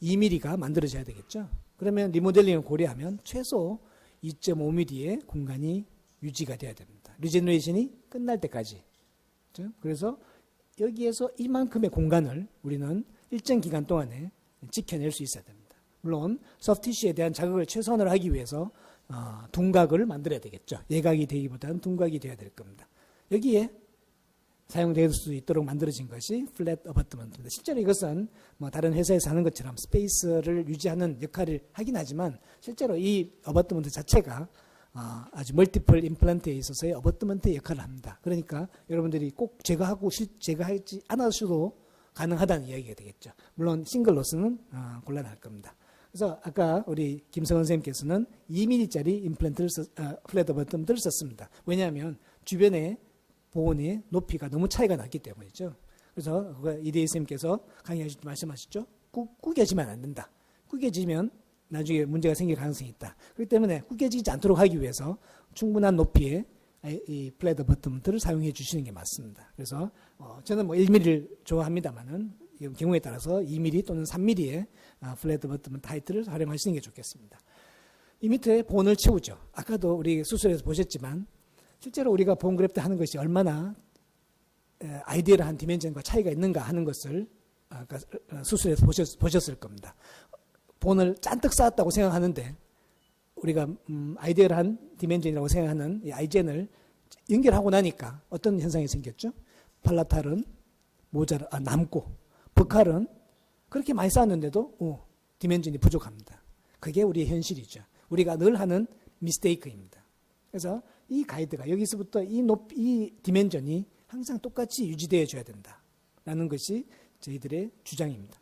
2mm가 만들어져야 되겠죠. 그러면 리모델링을 고려하면 최소 2.5mm의 공간이 유지가 돼야 됩니다. 리제너레이션이 끝날 때까지. 그렇죠? 그래서 여기에서 이만큼의 공간을 우리는 일정 기간 동안에 지켜낼 수 있어야 됩니다. 물론 소프티슈에 대한 자극을 최소한으로 하기 위해서 둔각을 만들어야 되겠죠. 예각이 되기보다는 둔각이 되어야 될 겁니다. 여기에 사용될 수 있도록 만들어진 것이 플랫 어바트먼트입니다. 실제로 이것은 다른 회사에서 하는 것처럼 스페이스를 유지하는 역할을 하긴 하지만 실제로 이 어바트먼트 자체가 아주 멀티플 임플란트에 있어서의 어바트먼트의 역할을 합니다. 그러니까 여러분들이 꼭 제거하지 않아서도 가능하다는 이야기가 되겠죠. 물론 싱글 로스는 곤란할 겁니다. 그래서 아까 우리 김성원 선생님께서는 2mm짜리 임플란트를 플랫 어바트먼트를 썼습니다. 왜냐하면 주변에 보온의 높이가 너무 차이가 났기 때문이죠. 그래서 이대희 선생님께서 강의하실 때 말씀하셨죠. 구겨지면 안 된다. 구겨지면 나중에 문제가 생길 가능성이 있다. 그렇기 때문에 구겨지지 않도록 하기 위해서 충분한 높이의 이 플랫 어바트먼트를 사용해 주시는 게 맞습니다. 그래서 저는 1mm를 좋아합니다만은 경우에 따라서 2mm 또는 3mm의 플랫 어바트먼트 타이트를 활용하시는 게 좋겠습니다. 이 밑에 보온을 채우죠. 아까도 우리 수술에서 보셨지만 실제로 우리가 보온 그래프트 하는 것이 얼마나 아이디얼한 디멘전과 차이가 있는가 하는 것을 아까 수술에서 보셨을 겁니다. 본을 잔뜩 쌓았다고 생각하는데 우리가 아이디얼한 디멘전이라고 생각하는 이 아이젠을 연결하고 나니까 어떤 현상이 생겼죠? 팔라탈은 남고 버칼은 그렇게 많이 쌓았는데도 디멘전이 부족합니다. 그게 우리의 현실이죠. 우리가 늘 하는 미스테이크입니다. 그래서 이 가이드가 여기서부터 이 디멘전이 항상 똑같이 유지되어 줘야 된다라는 것이 저희들의 주장입니다.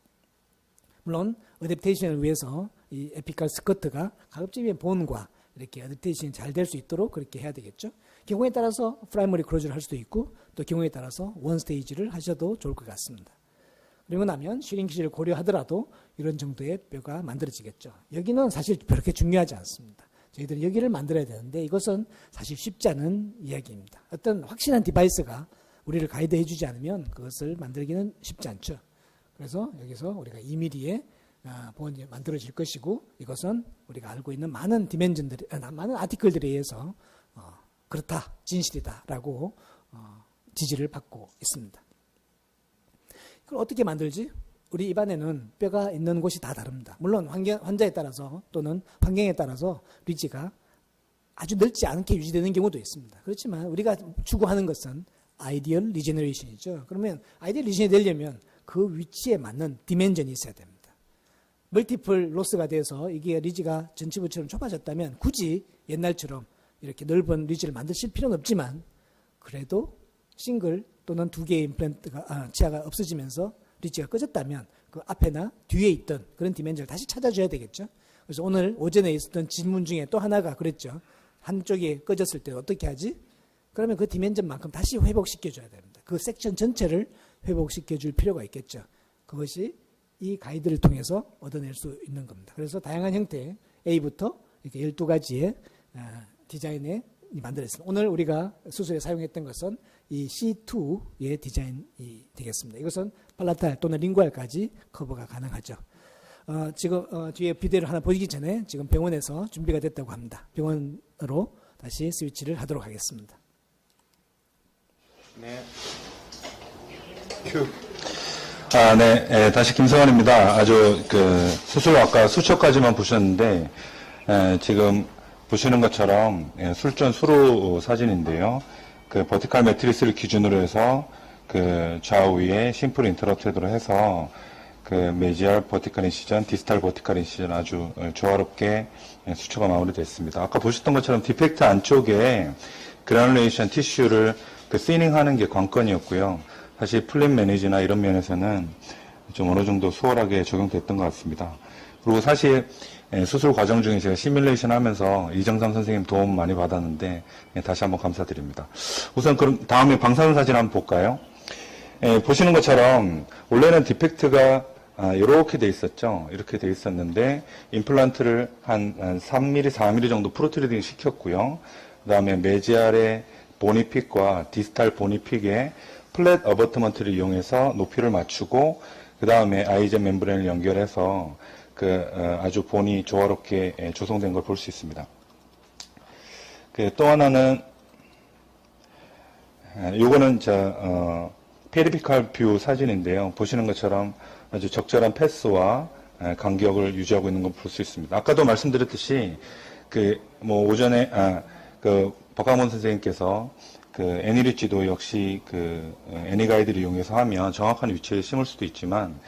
물론 어댑테이션을 위해서 이 에피칼 스커트가 가급적이면 본과 이렇게 어댑테이션이 잘 될 수 있도록 그렇게 해야 되겠죠. 경우에 따라서 프라이머리 클로즈를 할 수도 있고 또 경우에 따라서 원 스테이지를 하셔도 좋을 것 같습니다. 그리고 나면 슈링키지를 고려하더라도 이런 정도의 뼈가 만들어지겠죠. 여기는 사실 그렇게 중요하지 않습니다. 저희들은 여기를 만들어야 되는데 이것은 사실 쉽지 않은 이야기입니다. 어떤 확실한 디바이스가 우리를 가이드해 주지 않으면 그것을 만들기는 쉽지 않죠. 그래서 여기서 우리가 2mm의 본이 만들어질 것이고 이것은 우리가 알고 있는 많은 많은 아티클들에 의해서 그렇다, 진실이다라고 지지를 받고 있습니다. 그걸 어떻게 만들지? 우리 입안에는 뼈가 있는 곳이 다 다릅니다. 물론 환자에 따라서 또는 환경에 따라서 리지가 아주 넓지 않게 유지되는 경우도 있습니다. 그렇지만 우리가 추구하는 것은 아이디얼 리제너레이션이죠. 그러면 아이디얼 리제너레이션이 되려면 그 위치에 맞는 디멘전이 있어야 됩니다. 멀티플 로스가 돼서 이게 리지가 전치부처럼 좁아졌다면 굳이 옛날처럼 이렇게 넓은 리지를 만드실 필요는 없지만 그래도 싱글 또는 2개의 임플란트가 치아가 없어지면서 리지가 꺼졌다면 그 앞에나 뒤에 있던 그런 디멘전을 다시 찾아줘야 되겠죠. 그래서 오늘 오전에 있었던 질문 중에 또 하나가 그랬죠. 한쪽이 꺼졌을 때 어떻게 하지? 그러면 그 디멘전만큼 다시 회복시켜줘야 됩니다. 그 섹션 전체를 회복시켜줄 필요가 있겠죠. 그것이 이 가이드를 통해서 얻어낼 수 있는 겁니다. 그래서 다양한 형태의 A부터 이렇게 12가지의 디자인에 만들었습니다. 오늘 우리가 수술에 사용했던 것은 이 C2의 디자인이 되겠습니다. 이것은 팔라탈 또는 링구알까지 커버가 가능하죠. 지금 뒤에 비디오를 하나 보기 전에 지금 병원에서 준비가 됐다고 합니다. 병원으로 다시 스위치를 하도록 하겠습니다. 네. 네, 다시 김성환입니다. 아주 수술 아까 수초까지만 보셨는데 지금 보시는 것처럼 술전 수로 사진인데요. 버티칼 매트리스를 기준으로 해서 좌우에 심플 인터럽트로 해서 메지알 버티칼 인시전, 디스탈 버티칼 인시전 아주 조화롭게 수초가 마무리됐습니다. 아까 보셨던 것처럼 디펙트 안쪽에 그라нул레이션 티슈를 시닝하는 게 관건이었고요. 사실 플립 매니지나 이런 면에서는 좀 어느 정도 수월하게 적용됐던 것 같습니다. 그리고 사실 수술 과정 중에 제가 시뮬레이션 하면서 이정삼 선생님 도움 많이 받았는데 다시 한번 감사드립니다. 우선 그럼 다음에 방사선 사진 한번 볼까요? 보시는 것처럼 원래는 디펙트가 이렇게 돼 있었죠. 이렇게 돼 있었는데 임플란트를 한 3mm, 4mm 정도 프로트리딩 시켰고요. 그 다음에 메지알의 보니픽과 디스탈 보니픽에 플랫 어버트먼트를 이용해서 높이를 맞추고 그 다음에 아이젠 멤브레인을 연결해서 아주 본이 조화롭게 조성된 걸 볼 수 있습니다. 또 하나는 요거는 페리피칼 뷰 사진인데요. 보시는 것처럼 아주 적절한 패스와 간격을 유지하고 있는 걸 볼 수 있습니다. 아까도 말씀드렸듯이 오전에 박광문 선생님께서 애니리지도 역시 애니가이드를 이용해서 하면 정확한 위치에 심을 수도 있지만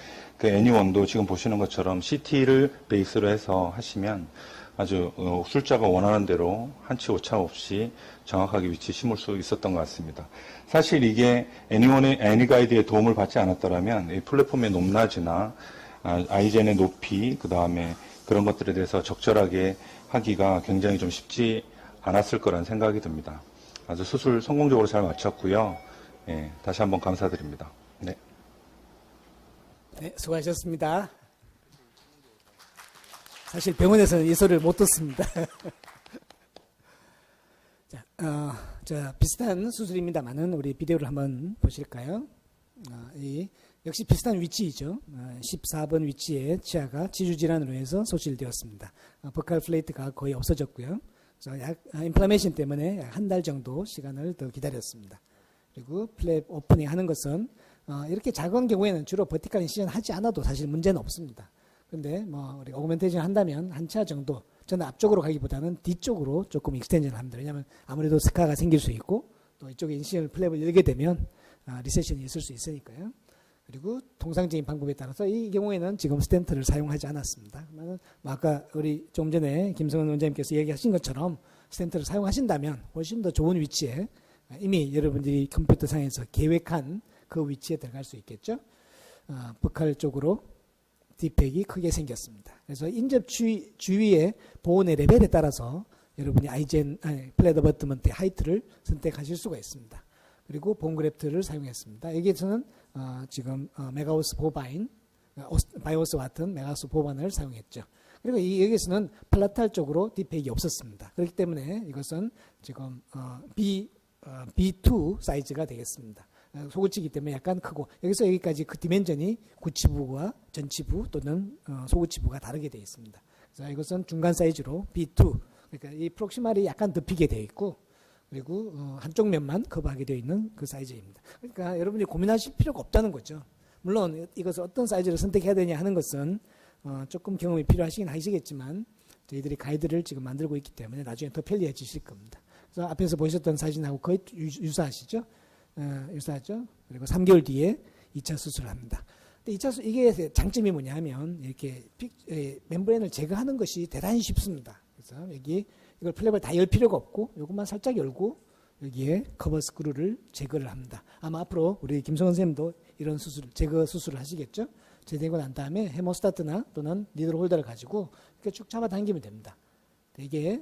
애니원도 지금 보시는 것처럼 CT를 베이스로 해서 하시면 아주 술자가 원하는 대로 한치 오차 없이 정확하게 위치에 심을 수 있었던 것 같습니다. 사실 이게 애니가이드의 도움을 받지 않았더라면 이 플랫폼의 높낮이나 아이젠의 높이 그 다음에 그런 것들에 대해서 적절하게 하기가 굉장히 좀 쉽지 않았을 거라는 생각이 듭니다. 아주 수술 성공적으로 잘 마쳤고요. 다시 한번 감사드립니다. 네. 네, 수고하셨습니다. 사실 병원에서는 이 소리를 못 듣습니다. 자, 비슷한 수술입니다만은 우리 비디오를 한번 보실까요? 역시 비슷한 위치이죠. 14번 위치에 치아가 지주질환으로 해서 소실되었습니다. 버칼 플레이트가 거의 없어졌고요. 임플라메이션 때문에 약 한 달 정도 시간을 더 기다렸습니다. 그리고 플랩 오프닝 하는 것은 이렇게 작은 경우에는 주로 버티컬 인시전 하지 않아도 사실 문제는 없습니다. 근데 뭐 우리가 오그멘테이션 한다면 한 차 정도, 저는 앞쪽으로 가기보다는 뒤쪽으로 조금 익스텐션을 합니다. 왜냐하면 아무래도 스카가 생길 수 있고 또 이쪽에 인시전 플랩을 열게 되면 리세션이 있을 수 있으니까요. 그리고 통상적인 방법에 따라서 이 경우에는 지금 스텐트를 사용하지 않았습니다. 그러면 아까 우리 좀 전에 김성원 원장님께서 얘기하신 것처럼 스텐트를 사용하신다면 훨씬 더 좋은 위치에 이미 여러분들이 컴퓨터상에서 계획한 그 위치에 들어갈 수 있겠죠. 버칼 쪽으로 뒷팩이 크게 생겼습니다. 그래서 인접 주위의 보온의 레벨에 따라서 여러분이 플랫 어버트먼트 하이트를 선택하실 수가 있습니다. 그리고 본그래프트를 사용했습니다. 여기에서는 지금 메가우스 보바인, 바이오스 같은 메가우스 보반을 사용했죠. 그리고 여기에서는 팔라탈 쪽으로 뒷팩이 없었습니다. 그렇기 때문에 이것은 지금 B2 사이즈가 되겠습니다. 소구치기 때문에 약간 크고 여기서 여기까지 그 디멘전이 구치부와 전치부 또는 소구치부가 다르게 되어 있습니다. 그래서 이것은 중간 사이즈로 B2, 그러니까 이 프록시말이 약간 덮이게 되어 있고 그리고 한쪽 면만 커버하게 되어 있는 그 사이즈입니다. 그러니까 여러분이 고민하실 필요가 없다는 거죠. 물론 이것을 어떤 사이즈를 선택해야 되냐 하는 것은 조금 경험이 필요하시긴 하시겠지만 저희들이 가이드를 지금 만들고 있기 때문에 나중에 더 편리해지실 겁니다. 그래서 앞에서 보셨던 사진하고 거의 유사하시죠? 유사하죠? 그리고 3개월 뒤에 2차 수술을 합니다. 근데 2차 이게 장점이 뭐냐 하면 이렇게 멤브레인을 제거하는 것이 대단히 쉽습니다. 그래서 여기 이걸 플랩을 다 열 필요가 없고 이것만 살짝 열고 여기에 커버 스크루를 제거를 합니다. 아마 앞으로 우리 김성원 선생님도 이런 제거 수술을 하시겠죠? 제거되고 난 다음에 헤모스타트나 또는 니들 홀더를 가지고 이렇게 쭉 잡아당기면 됩니다. 이게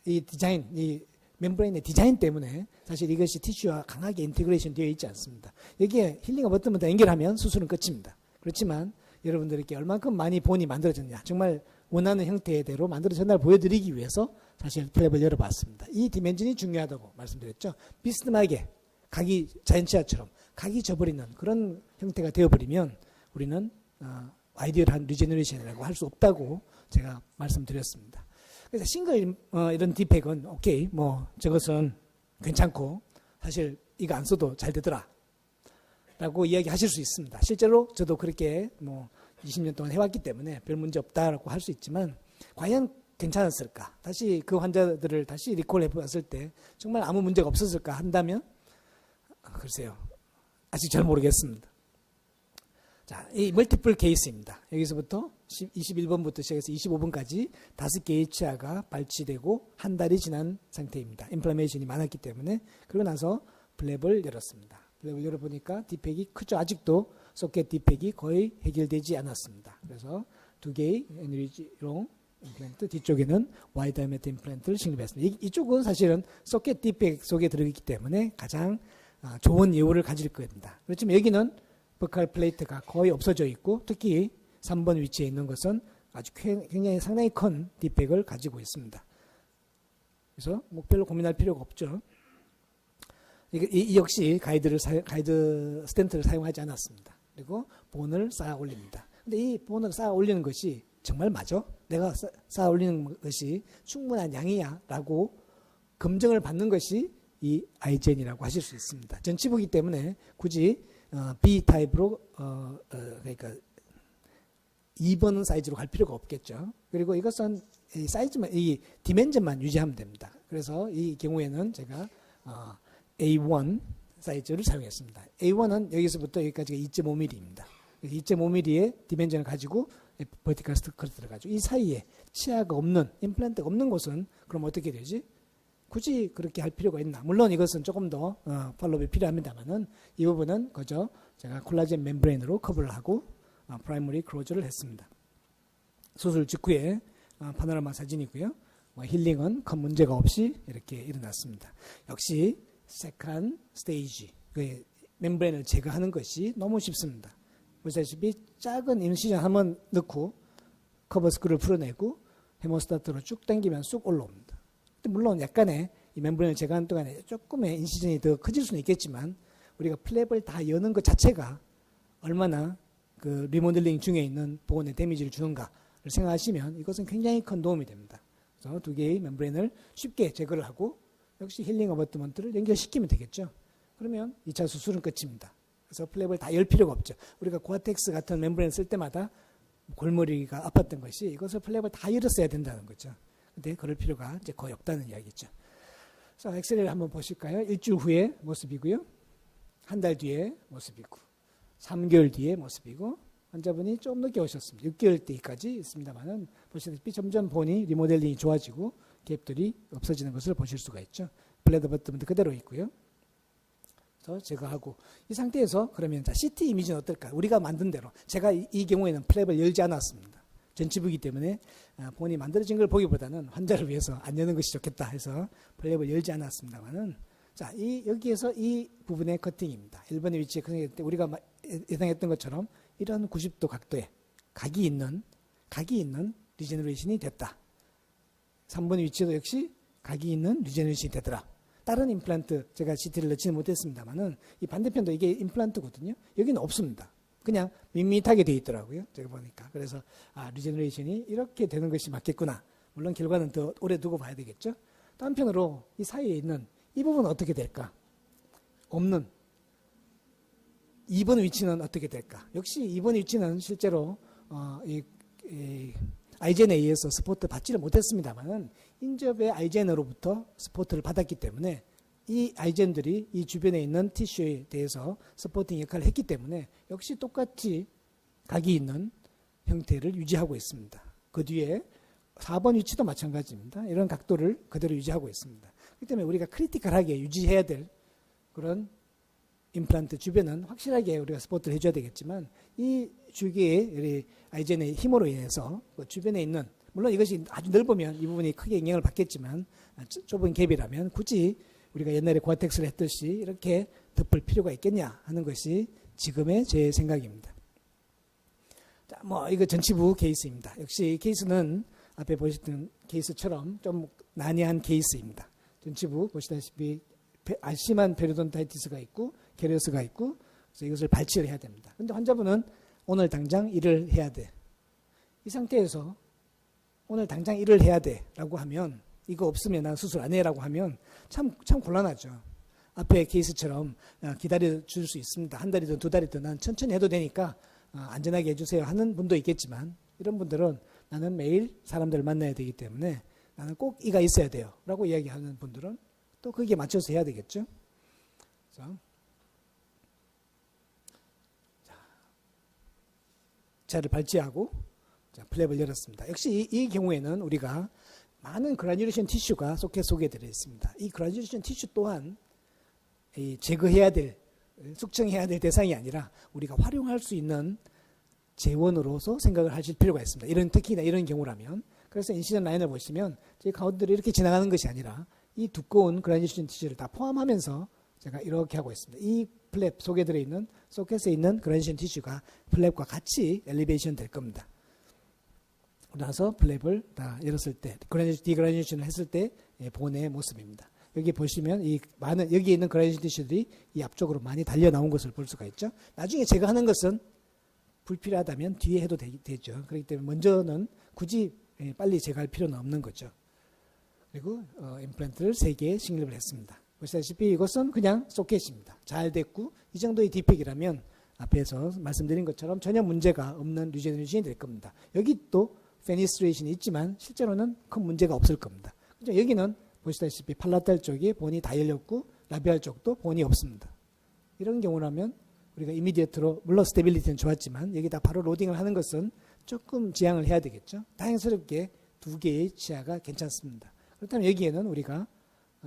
이 디자인, 이 멤브레인의 디자인 때문에 사실 이것이 티슈와 강하게 인테그레이션 되어 있지 않습니다. 여기에 힐링 어버트먼트 연결하면 수술은 끝입니다. 그렇지만 여러분들에게 얼만큼 많이 본이 만들어졌냐, 정말 원하는 형태대로 만들어졌나를 보여드리기 위해서 사실 플랩을 열어봤습니다. 이 디멘전이 중요하다고 말씀드렸죠. 비스듬하게 각이 자연치아처럼 각이 져버리는 그런 형태가 되어버리면 우리는 아이디얼한 리제너레이션이라고 할 수 없다고 제가 말씀드렸습니다. 그래서 싱글 이런 디팩은 오케이, 뭐 저것은 괜찮고 사실 이거 안 써도 잘 되더라 라고 이야기하실 수 있습니다. 실제로 저도 그렇게 뭐 20년 동안 해왔기 때문에 별 문제 없다라고 할 수 있지만 과연 괜찮았을까? 다시 그 환자들을 다시 리콜해 봤을 때 정말 아무 문제가 없었을까 한다면 글쎄요, 아직 잘 모르겠습니다. 자, 이 멀티플 케이스입니다. 여기서부터 21번부터 시작해서 25번까지 5개의 치아가 발치되고 한 달이 지난 상태입니다. 인플라메이션이 많았기 때문에. 그러고 나서 플랩을 열었습니다. 플랩을 열어보니까 디팩이 크죠. 아직도 소켓 디팩이 거의 해결되지 않았습니다. 그래서 2개의 에너지롱 임플란트, 뒤쪽에는 와이드 다이아미터 임플란트를 식립했습니다. 이쪽은 사실은 소켓 디팩 속에 들어있기 때문에 가장 좋은 예후를 가질 겁니다. 그렇지만 여기는 버칼 플레이트가 거의 없어져 있고 특히 3번 위치에 있는 것은 아주 굉장히 상당히 큰 디팩을 가지고 있습니다. 그래서 별로 고민할 필요가 없죠. 이 역시 가이드 스텐트를 사용하지 않았습니다. 그리고 본을 쌓아 올립니다. 근데 이 본을 쌓아 올리는 것이 정말 맞아? 내가 쌓아 올리는 것이 충분한 양이야? 라고 검증을 받는 것이 이 아이젠이라고 하실 수 있습니다. 전치부이기 때문에 굳이 B 타입으로 그러니까 2번 사이즈로 갈 필요가 없겠죠. 그리고 이것은 이 사이즈만, 이 디멘전만 유지하면 됩니다. 그래서 이 경우에는 제가 A1 사이즈를 사용했습니다. A1은 여기서부터 여기까지가 2.5mm입니다. 2.5mm의 디멘전을 가지고 버티컬 스티커를 들어가지고 이 사이에 치아가 없는, 임플란트가 없는 곳은 그럼 어떻게 되지? 굳이 그렇게 할 필요가 있나? 물론 이것은 조금 더 팔로우가 필요합니다만은 이 부분은 그저 제가 콜라겐 멤브레인으로 커버를 하고 프라이머리 클로저를 했습니다. 수술 직후에 파노라마 사진이고요. 힐링은 큰 문제가 없이 이렇게 일어났습니다. 역시 세컨 스테이지, 그 멤브레인을 제거하는 것이 너무 쉽습니다. 보시다시피 작은 인시전 한번 넣고 커버 스크루를 풀어내고 헤모스타트로 쭉 당기면 쑥 올라옵니다. 물론 약간의 이 멤브레인을 제거하는 동안에 조금의 인시전이 더 커질 수는 있겠지만 우리가 플랩을 다 여는 것 자체가 얼마나 그 리모델링 중에 있는 보온에 데미지를 주는가를 생각하시면 이것은 굉장히 큰 도움이 됩니다. 그래서 2개의 멤브레인을 쉽게 제거를 하고 역시 힐링 어버트먼트를 연결시키면 되겠죠. 그러면 2차 수술은 끝입니다. 그래서 플랩을 다 열 필요가 없죠. 우리가 고아텍스 같은 멤브레인 쓸 때마다 골머리가 아팠던 것이 이것을 플랩을 다 열었어야 된다는 거죠. 근데 그럴 필요가 이제 거의 없다는 이야기죠. 자, 엑스레이를 한번 보실까요? 일주일 후에 모습이고요. 한 달 뒤에 모습이고, 3개월 뒤에 모습이고, 환자분이 좀 늦게 오셨습니다. 6개월 때까지 있습니다만은 보시다시피 점점 본이 리모델링이 좋아지고 갭들이 없어지는 것을 보실 수가 있죠. 블레드 버튼도 그대로 있고요. 그래서 제거하고 이 상태에서 그러면 자, CT 이미지는 어떨까? 우리가 만든 대로 제가 이 경우에는 플랩을 열지 않았습니다. 전치부이기 때문에 본이 만들어진 걸 보기보다는 환자를 위해서 안 여는 것이 좋겠다 해서 플랩을 열지 않았습니다만은 자, 여기에서 이 부분의 커팅입니다. 1번의 위치에 커팅할 때 우리가 예상했던 것처럼 이런 90도 각도에 각이 있는 리제너레이션이 됐다. 3번의 위치도 역시 각이 있는 리제너레이션이 되더라. 다른 임플란트 제가 CT를 넣지는 못했습니다만은 이 반대편도 이게 임플란트거든요. 여기는 없습니다. 그냥 밋밋하게 되어 있더라고요. 제가 보니까. 그래서 리제너레이션이 이렇게 되는 것이 맞겠구나. 물론 결과는 더 오래 두고 봐야 되겠죠. 또 한편으로 이 사이에 있는 이 부분은 어떻게 될까? 없는 2번 위치는 어떻게 될까? 역시 2번 위치는 실제로 아이젠에 의해서 스포트 받지를 못했습니다만은 인접의 아이젠으로부터 스포트를 받았기 때문에 이 아이젠들이 이 주변에 있는 티슈에 대해서 서포팅 역할을 했기 때문에 역시 똑같이 각이 있는 형태를 유지하고 있습니다. 그 뒤에 4번 위치도 마찬가지입니다. 이런 각도를 그대로 유지하고 있습니다. 그렇기 때문에 우리가 크리티컬하게 유지해야 될 그런 임플란트 주변은 확실하게 우리가 스포트를 해줘야 되겠지만 이 주기의 아이젠의 힘으로 인해서 그 주변에 있는 물론 이것이 아주 넓으면 이 부분이 크게 영향을 받겠지만 좁은 갭이라면 굳이 우리가 옛날에 고아텍스를 했듯이 이렇게 덮을 필요가 있겠냐 하는 것이 지금의 제 생각입니다. 자, 이거 전치부 케이스입니다. 역시 이 케이스는 앞에 보셨던 케이스처럼 좀 난해한 케이스입니다. 전치부 보시다시피 심한 페리돈타이티스가 있고 게리오스가 있고 그래서 이것을 발치를 해야 됩니다. 그런데 환자분은 오늘 당장 일을 해야 돼. 이 상태에서 오늘 당장 일을 해야 돼라고 하면 이거 없으면 난 수술 안 해라고 하면 참 곤란하죠. 앞에 케이스처럼 기다려 줄 수 있습니다. 한 달이든 두 달이든 난 천천히 해도 되니까 안전하게 해주세요 하는 분도 있겠지만 이런 분들은 나는 매일 사람들을 만나야 되기 때문에 나는 꼭 이가 있어야 돼요 라고 이야기하는 분들은 또 거기에 맞춰서 해야 되겠죠. 자를 발치하고 플랩을 열었습니다. 역시 이 경우에는 우리가 많은 그라뉴레이션 티슈가 소켓 속에 들어있습니다. 이 그라뉴레이션 티슈 또한 제거해야 될, 숙청해야 될 대상이 아니라 우리가 활용할 수 있는 재원으로서 생각을 하실 필요가 있습니다. 특히나 이런 경우라면. 그래서 인시전 라인을 보시면 제 가운데로 이렇게 지나가는 것이 아니라 이 두꺼운 그라뉴레이션 티슈를 다 포함하면서 제가 이렇게 하고 있습니다. 이 플랩 속에 들어있는 소켓에 있는 그라뉴레이션 티슈가 플랩과 같이 엘리베이션 될 겁니다. 나서 플랩을 다 열었을 때, 디그라뉴레이션을 했을 때 본의 모습입니다. 여기 보시면 여기에 있는 그라뉴레이션 티슈들이 이 앞쪽으로 많이 달려 나온 것을 볼 수가 있죠. 나중에 제거하는 것은 불필요하다면 뒤에 해도 되죠. 그렇기 때문에 먼저는 굳이 빨리 제거할 필요는 없는 거죠. 그리고 임플란트를 3개 식립을 했습니다. 보시다시피 이것은 그냥 소켓입니다. 잘 됐고 이 정도의 디펙이라면 앞에서 말씀드린 것처럼 전혀 문제가 없는 리제너레이션이 될 겁니다. 여기 또 페니스트레이션이 있지만 실제로는 큰 문제가 없을 겁니다. 여기는 보시다시피 팔라탈 쪽이 본이 다 열렸고 라비알 쪽도 본이 없습니다. 이런 경우라면 우리가 이미디어트로 물론 스테빌리티는 좋았지만 여기다 바로 로딩을 하는 것은 조금 지양을 해야 되겠죠. 다행스럽게 2개의 치아가 괜찮습니다. 그렇다면 여기에는 우리가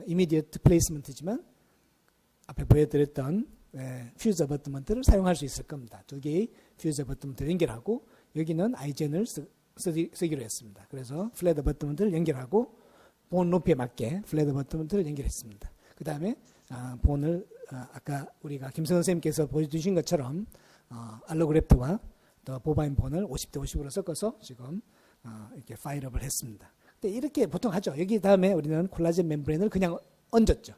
이미디어트 플레이스먼트지만 앞에 보여드렸던 퓨즈 어버트먼트를 사용할 수 있을 겁니다. 2개의 퓨즈 어버트먼트를 연결하고 여기는 아이젠을 쓰기로 했습니다. 그래서 플랫 어버트먼트를 연결하고 본 높이에 맞게 플랫 어버트먼트를 연결했습니다. 그 다음에 본을 아까 우리가 김성원 선생님께서 보여주신 것처럼 알로그래프트와 또 보바인 본을 50대 50으로 섞어서 지금 이렇게 파일업을 했습니다. 근데 이렇게 보통 하죠. 여기 다음에 우리는 콜라겐 멤브레인을 그냥 얹었죠.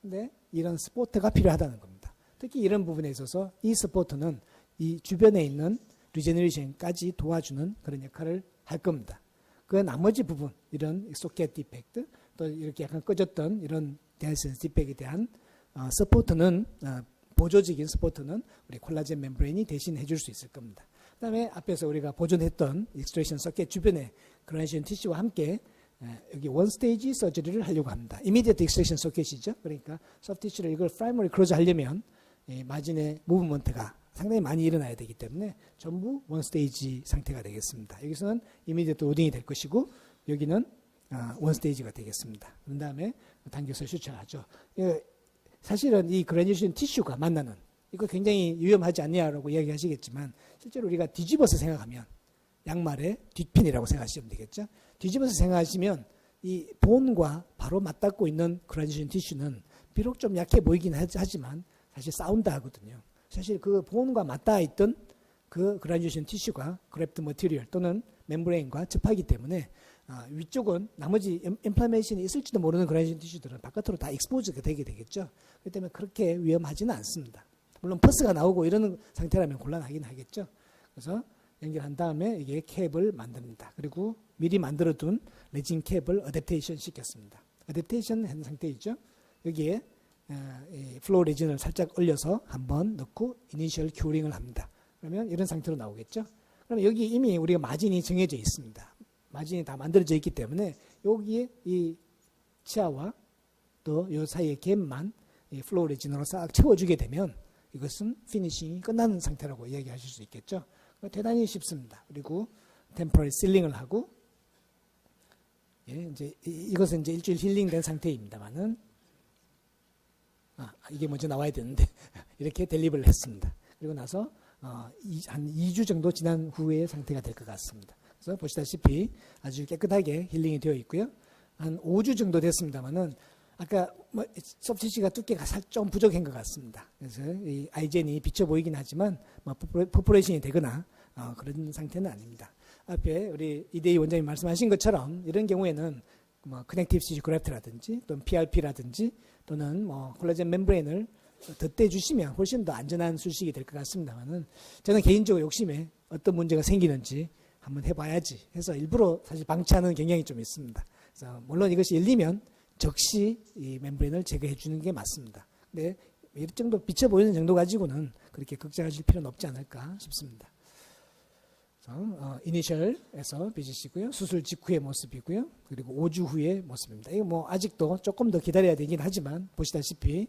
근데 이런 스포트가 필요하다는 겁니다. 특히 이런 부분에 있어서 이 스포트는 이 주변에 있는 리제너레이션까지 도와주는 그런 역할을 할 겁니다. 그 나머지 부분, 이런 소켓 디펙트, 또 이렇게 약간 꺼졌던 이런 데한센스 뒷백에 대한 서포트는 보조적인 서포트는 우리 콜라겐 멤브레인이 대신 해줄 수 있을 겁니다. 그다음에 앞에서 우리가 보존했던 익스트랙션 서킷 주변에 그라니션 티슈와 함께 여기 원스테이지 서저리를 하려고 합니다. 이미디어트 익스트랙션 서킷이죠. 그러니까 소프트 티슈를 이걸 프라이머리 클로즈 하려면 마진의 무브먼트가 상당히 많이 일어나야 되기 때문에 전부 원스테이지 상태가 되겠습니다. 여기서는 이미디어트 로딩이 될 것이고 여기는 원스테이지가 되겠습니다. 그런 다음에 당겨서 슈처하죠. 사실은 이 그라니션 티슈가 만나는 이거 굉장히 위험하지 않냐라고 이야기하시겠지만 실제로 우리가 뒤집어서 생각하면 양말의 뒷핀이라고 생각하시면 되겠죠. 뒤집어서 생각하시면 이 본과 바로 맞닿고 있는 그라니션 티슈는 비록 좀 약해 보이긴 하지만 사실 사운드 하거든요. 사실 그 본과 맞닿아 있던 그 그라니션 티슈가 그래프트 머티리얼 또는 멤브레인과 접하기 때문에 위쪽은 나머지 인플라메이션이 있을지도 모르는 그라니션 티슈들은 바깥으로 다 익스포즈가 되게 되겠죠. 그렇기 때문에 그렇게 위험하지는 않습니다. 물론 퍼스가 나오고 이런 상태라면 곤란하긴 하겠죠. 그래서 연결한 다음에 이게 캡을 만듭니다. 그리고 미리 만들어둔 레진 캡을 어댑테이션 시켰습니다. 어댑테이션 한 상태이죠. 여기에 플로우 레진을 살짝 올려서 한번 넣고 이니셜 큐링을 합니다. 그러면 이런 상태로 나오겠죠. 그럼 여기 이미 우리가 마진이 정해져 있습니다. 마진이 다 만들어져 있기 때문에 여기에 이 치아와 또 이 사이의 갭만 이 플로우 레진으로 싹 채워주게 되면 이것은 피니싱이 끝나는 상태라고 이야기하실 수 있겠죠. 대단히 쉽습니다. 그리고 템퍼리 실링을 하고 이제 이것은 이제 일주일 힐링된 상태입니다만은 이게 먼저 나와야 되는데 이렇게 델리버를 했습니다. 그리고 나서 한 2주 정도 지난 후의 상태가 될 것 같습니다. 그래서 보시다시피 아주 깨끗하게 힐링이 되어 있고요. 한 5주 정도 됐습니다만은 아까 소프티시가 두께가 좀 부족한 것 같습니다. 그래서 이 아이젠이 비쳐 보이긴 하지만 퍼포레이션이 되거나 그런 상태는 아닙니다. 앞에 우리 이대희 원장님 말씀하신 것처럼 이런 경우에는 커넥티브 티슈 그래프트라든지 또는 PRP라든지 또는 콜라겐 멤브레인을 덧대 주시면 훨씬 더 안전한 수식이 될 것 같습니다만은 저는 개인적으로 욕심에 어떤 문제가 생기는지 한번 해봐야지 해서 일부러 사실 방치하는 경향이 좀 있습니다. 그래서 물론 이것이 열리면 즉시 이 멤브레인을 제거해 주는 게 맞습니다. 근데 이 정도 비쳐 보이는 정도 가지고는 그렇게 걱정하실 필요는 없지 않을까 싶습니다. 이니셜에서 빚으시고요. 수술 직후의 모습이고요. 그리고 5주 후의 모습입니다. 이거 아직도 조금 더 기다려야 되긴 하지만 보시다시피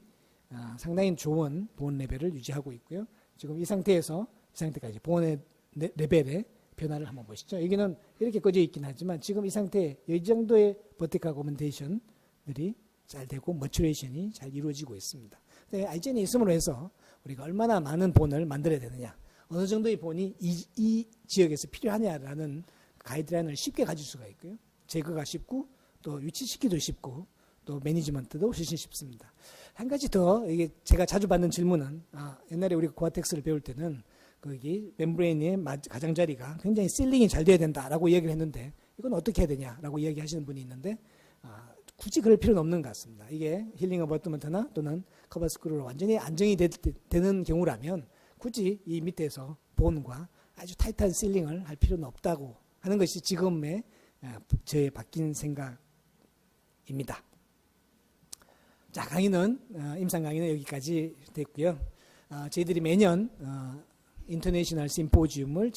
상당히 좋은 보온 레벨을 유지하고 있고요. 지금 이 상태에서 이 상태까지 보온의 레벨의 변화를 한번 보시죠. 여기는 이렇게 꺼져 있긴 하지만 지금 이 상태에 이 정도의 버티컬 거멘테이션들이 잘 되고 머추레이션이 잘 이루어지고 있습니다. 아이젠이 있음으로 해서 우리가 얼마나 많은 본을 만들어야 되느냐, 어느 정도의 본이 이 지역에서 필요하냐라는 가이드라인을 쉽게 가질 수가 있고요. 제거가 쉽고 또 위치시키기도 쉽고 또 매니지먼트도 훨씬 쉽습니다. 한 가지 더 이게 제가 자주 받는 질문은 옛날에 우리가 고아텍스를 배울 때는 거기 멤브레인의 가장자리가 굉장히 실링이 잘 돼야 된다라고 이야기를 했는데 이건 어떻게 해야 되냐라고 이야기하시는 분이 있는데 굳이 그럴 필요는 없는 것 같습니다. 이게 힐링 어버트먼트나 또는 커버 스크루로 완전히 안정이 되는 경우라면 굳이 이 밑에서 본과 아주 타이트한 실링을 할 필요는 없다고 하는 것이 지금의 저의 바뀐 생각입니다. 자, 강의는 임상 강의는 여기까지 됐고요. 저희들이 매년 인터내셔널 심포지움을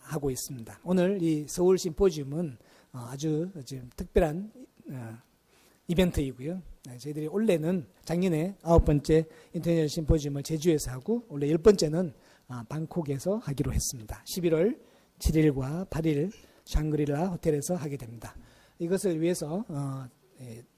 하고 있습니다. 오늘 이 서울 심포지움은 아주 지금 특별한 이벤트이고요. 저희들이 올해는 작년에 9번째 인터내셔널 심포지움을 제주에서 하고 올해 10번째는 방콕에서 하기로 했습니다. 11월 7일과 8일 샹그릴라 호텔에서 하게 됩니다. 이것을 위해서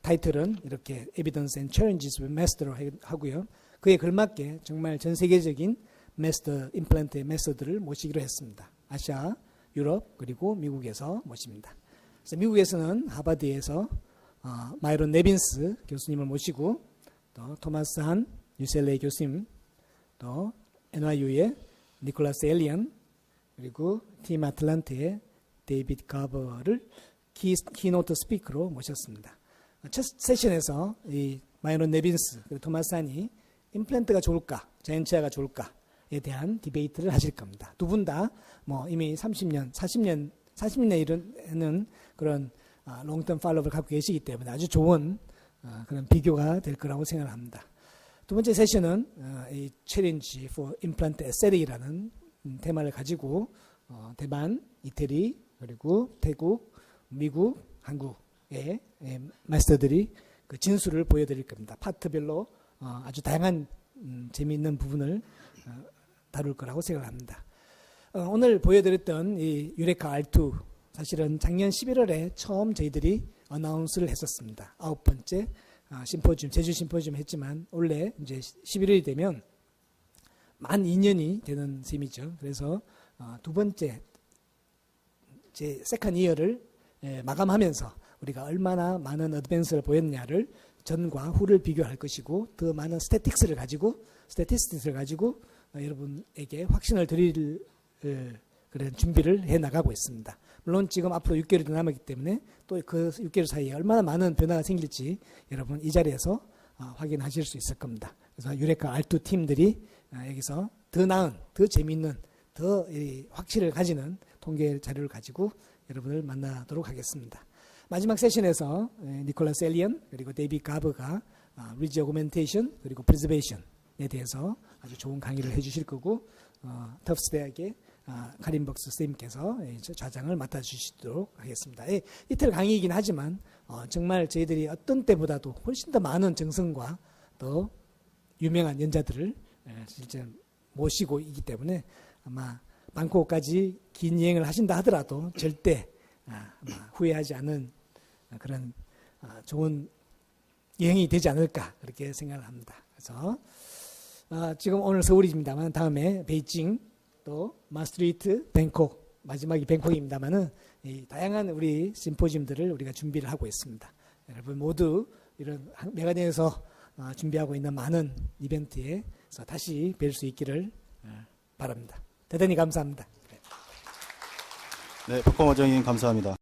타이틀은 이렇게 Evidence and Challenges with Master로 하고요. 그에 걸맞게 정말 전 세계적인 마스터 임플란트 메소드를 모시기로 했습니다. 아시아, 유럽 그리고 미국에서 모십니다. 그래서 미국에서는 하버드에서 마이론 네빈스 교수님을 모시고 또 토마스 한 UCLA 교수님, 또 NYU의 니콜라스 엘리언, 그리고 팀 아틀란트의 데이비드 가버를 키노트 스피커로 모셨습니다. 첫 세션에서 이 마이론 네빈스 그리고 토마스 한이 임플란트가 좋을까, 자연치아가 좋을까에 대한 디베이트를 하실 겁니다. 두 분 다 이미 30년, 40년 이르는 그런 롱텀 팔로우를 갖고 계시기 때문에 아주 좋은 그런 비교가 될 거라고 생각합니다. 두 번째 세션은 이 Challenge for Implant Aesthetic이라는 테마를 가지고 대만, 이태리, 그리고 태국, 미국, 한국의 마스터들이 그 진수를 보여드릴 겁니다. 파트별로 아주 다양한 재미있는 부분을 다룰 거라고 생각합니다. 오늘 보여드렸던 이 유레카 R2 사실은 작년 11월에 처음 저희들이 어나운스를 했었습니다. 9번째 심포지움, 제주 심포지움 했지만 원래 이제 11월이 되면 만 2년이 되는 셈이죠. 그래서 두 번째 제 세컨 이어를 마감하면서 우리가 얼마나 많은 어드밴스를 보였냐를 전과 후를 비교할 것이고 더 많은 스태틱스를 가지고 여러분에게 확신을 드릴 그런 준비를 해 나가고 있습니다. 물론 지금 앞으로 6개월이 더 남았기 때문에 또 그 6개월 사이에 얼마나 많은 변화가 생길지 여러분 이 자리에서 확인하실 수 있을 겁니다. 그래서 유레카 R2 팀들이 여기서 더 나은, 더 재미있는, 더 확신을 가지는 통계 자료를 가지고 여러분을 만나도록 하겠습니다. 마지막 세션에서 니콜라스 엘리언 그리고 데이비 가버가 리지 어구멘테이션 그리고 프리저베이션에 대해서 아주 좋은 강의를 해주실 거고 터프스 대학의 카린벅스 선생님께서 좌장을 맡아주시도록 하겠습니다. 이틀 강의이긴 하지만 정말 저희들이 어떤 때보다도 훨씬 더 많은 정성과 더 유명한 연자들을 실제 모시고 있기 때문에 아마 방콕까지 긴 여행을 하신다 하더라도 절대 아마 후회하지 않은 그런 좋은 여행이 되지 않을까 그렇게 생각을 합니다. 그래서 지금 오늘 서울입니다만 다음에 베이징 또 마스트리트, 뱅콕 마지막이 뱅콕입니다만은 다양한 우리 심포지움들을 우리가 준비를 하고 있습니다. 여러분 모두 이런 메가덴에서 준비하고 있는 많은 이벤트에서 다시 뵐 수 있기를 바랍니다. 대단히 감사합니다. 네, 박범 원장님 감사합니다.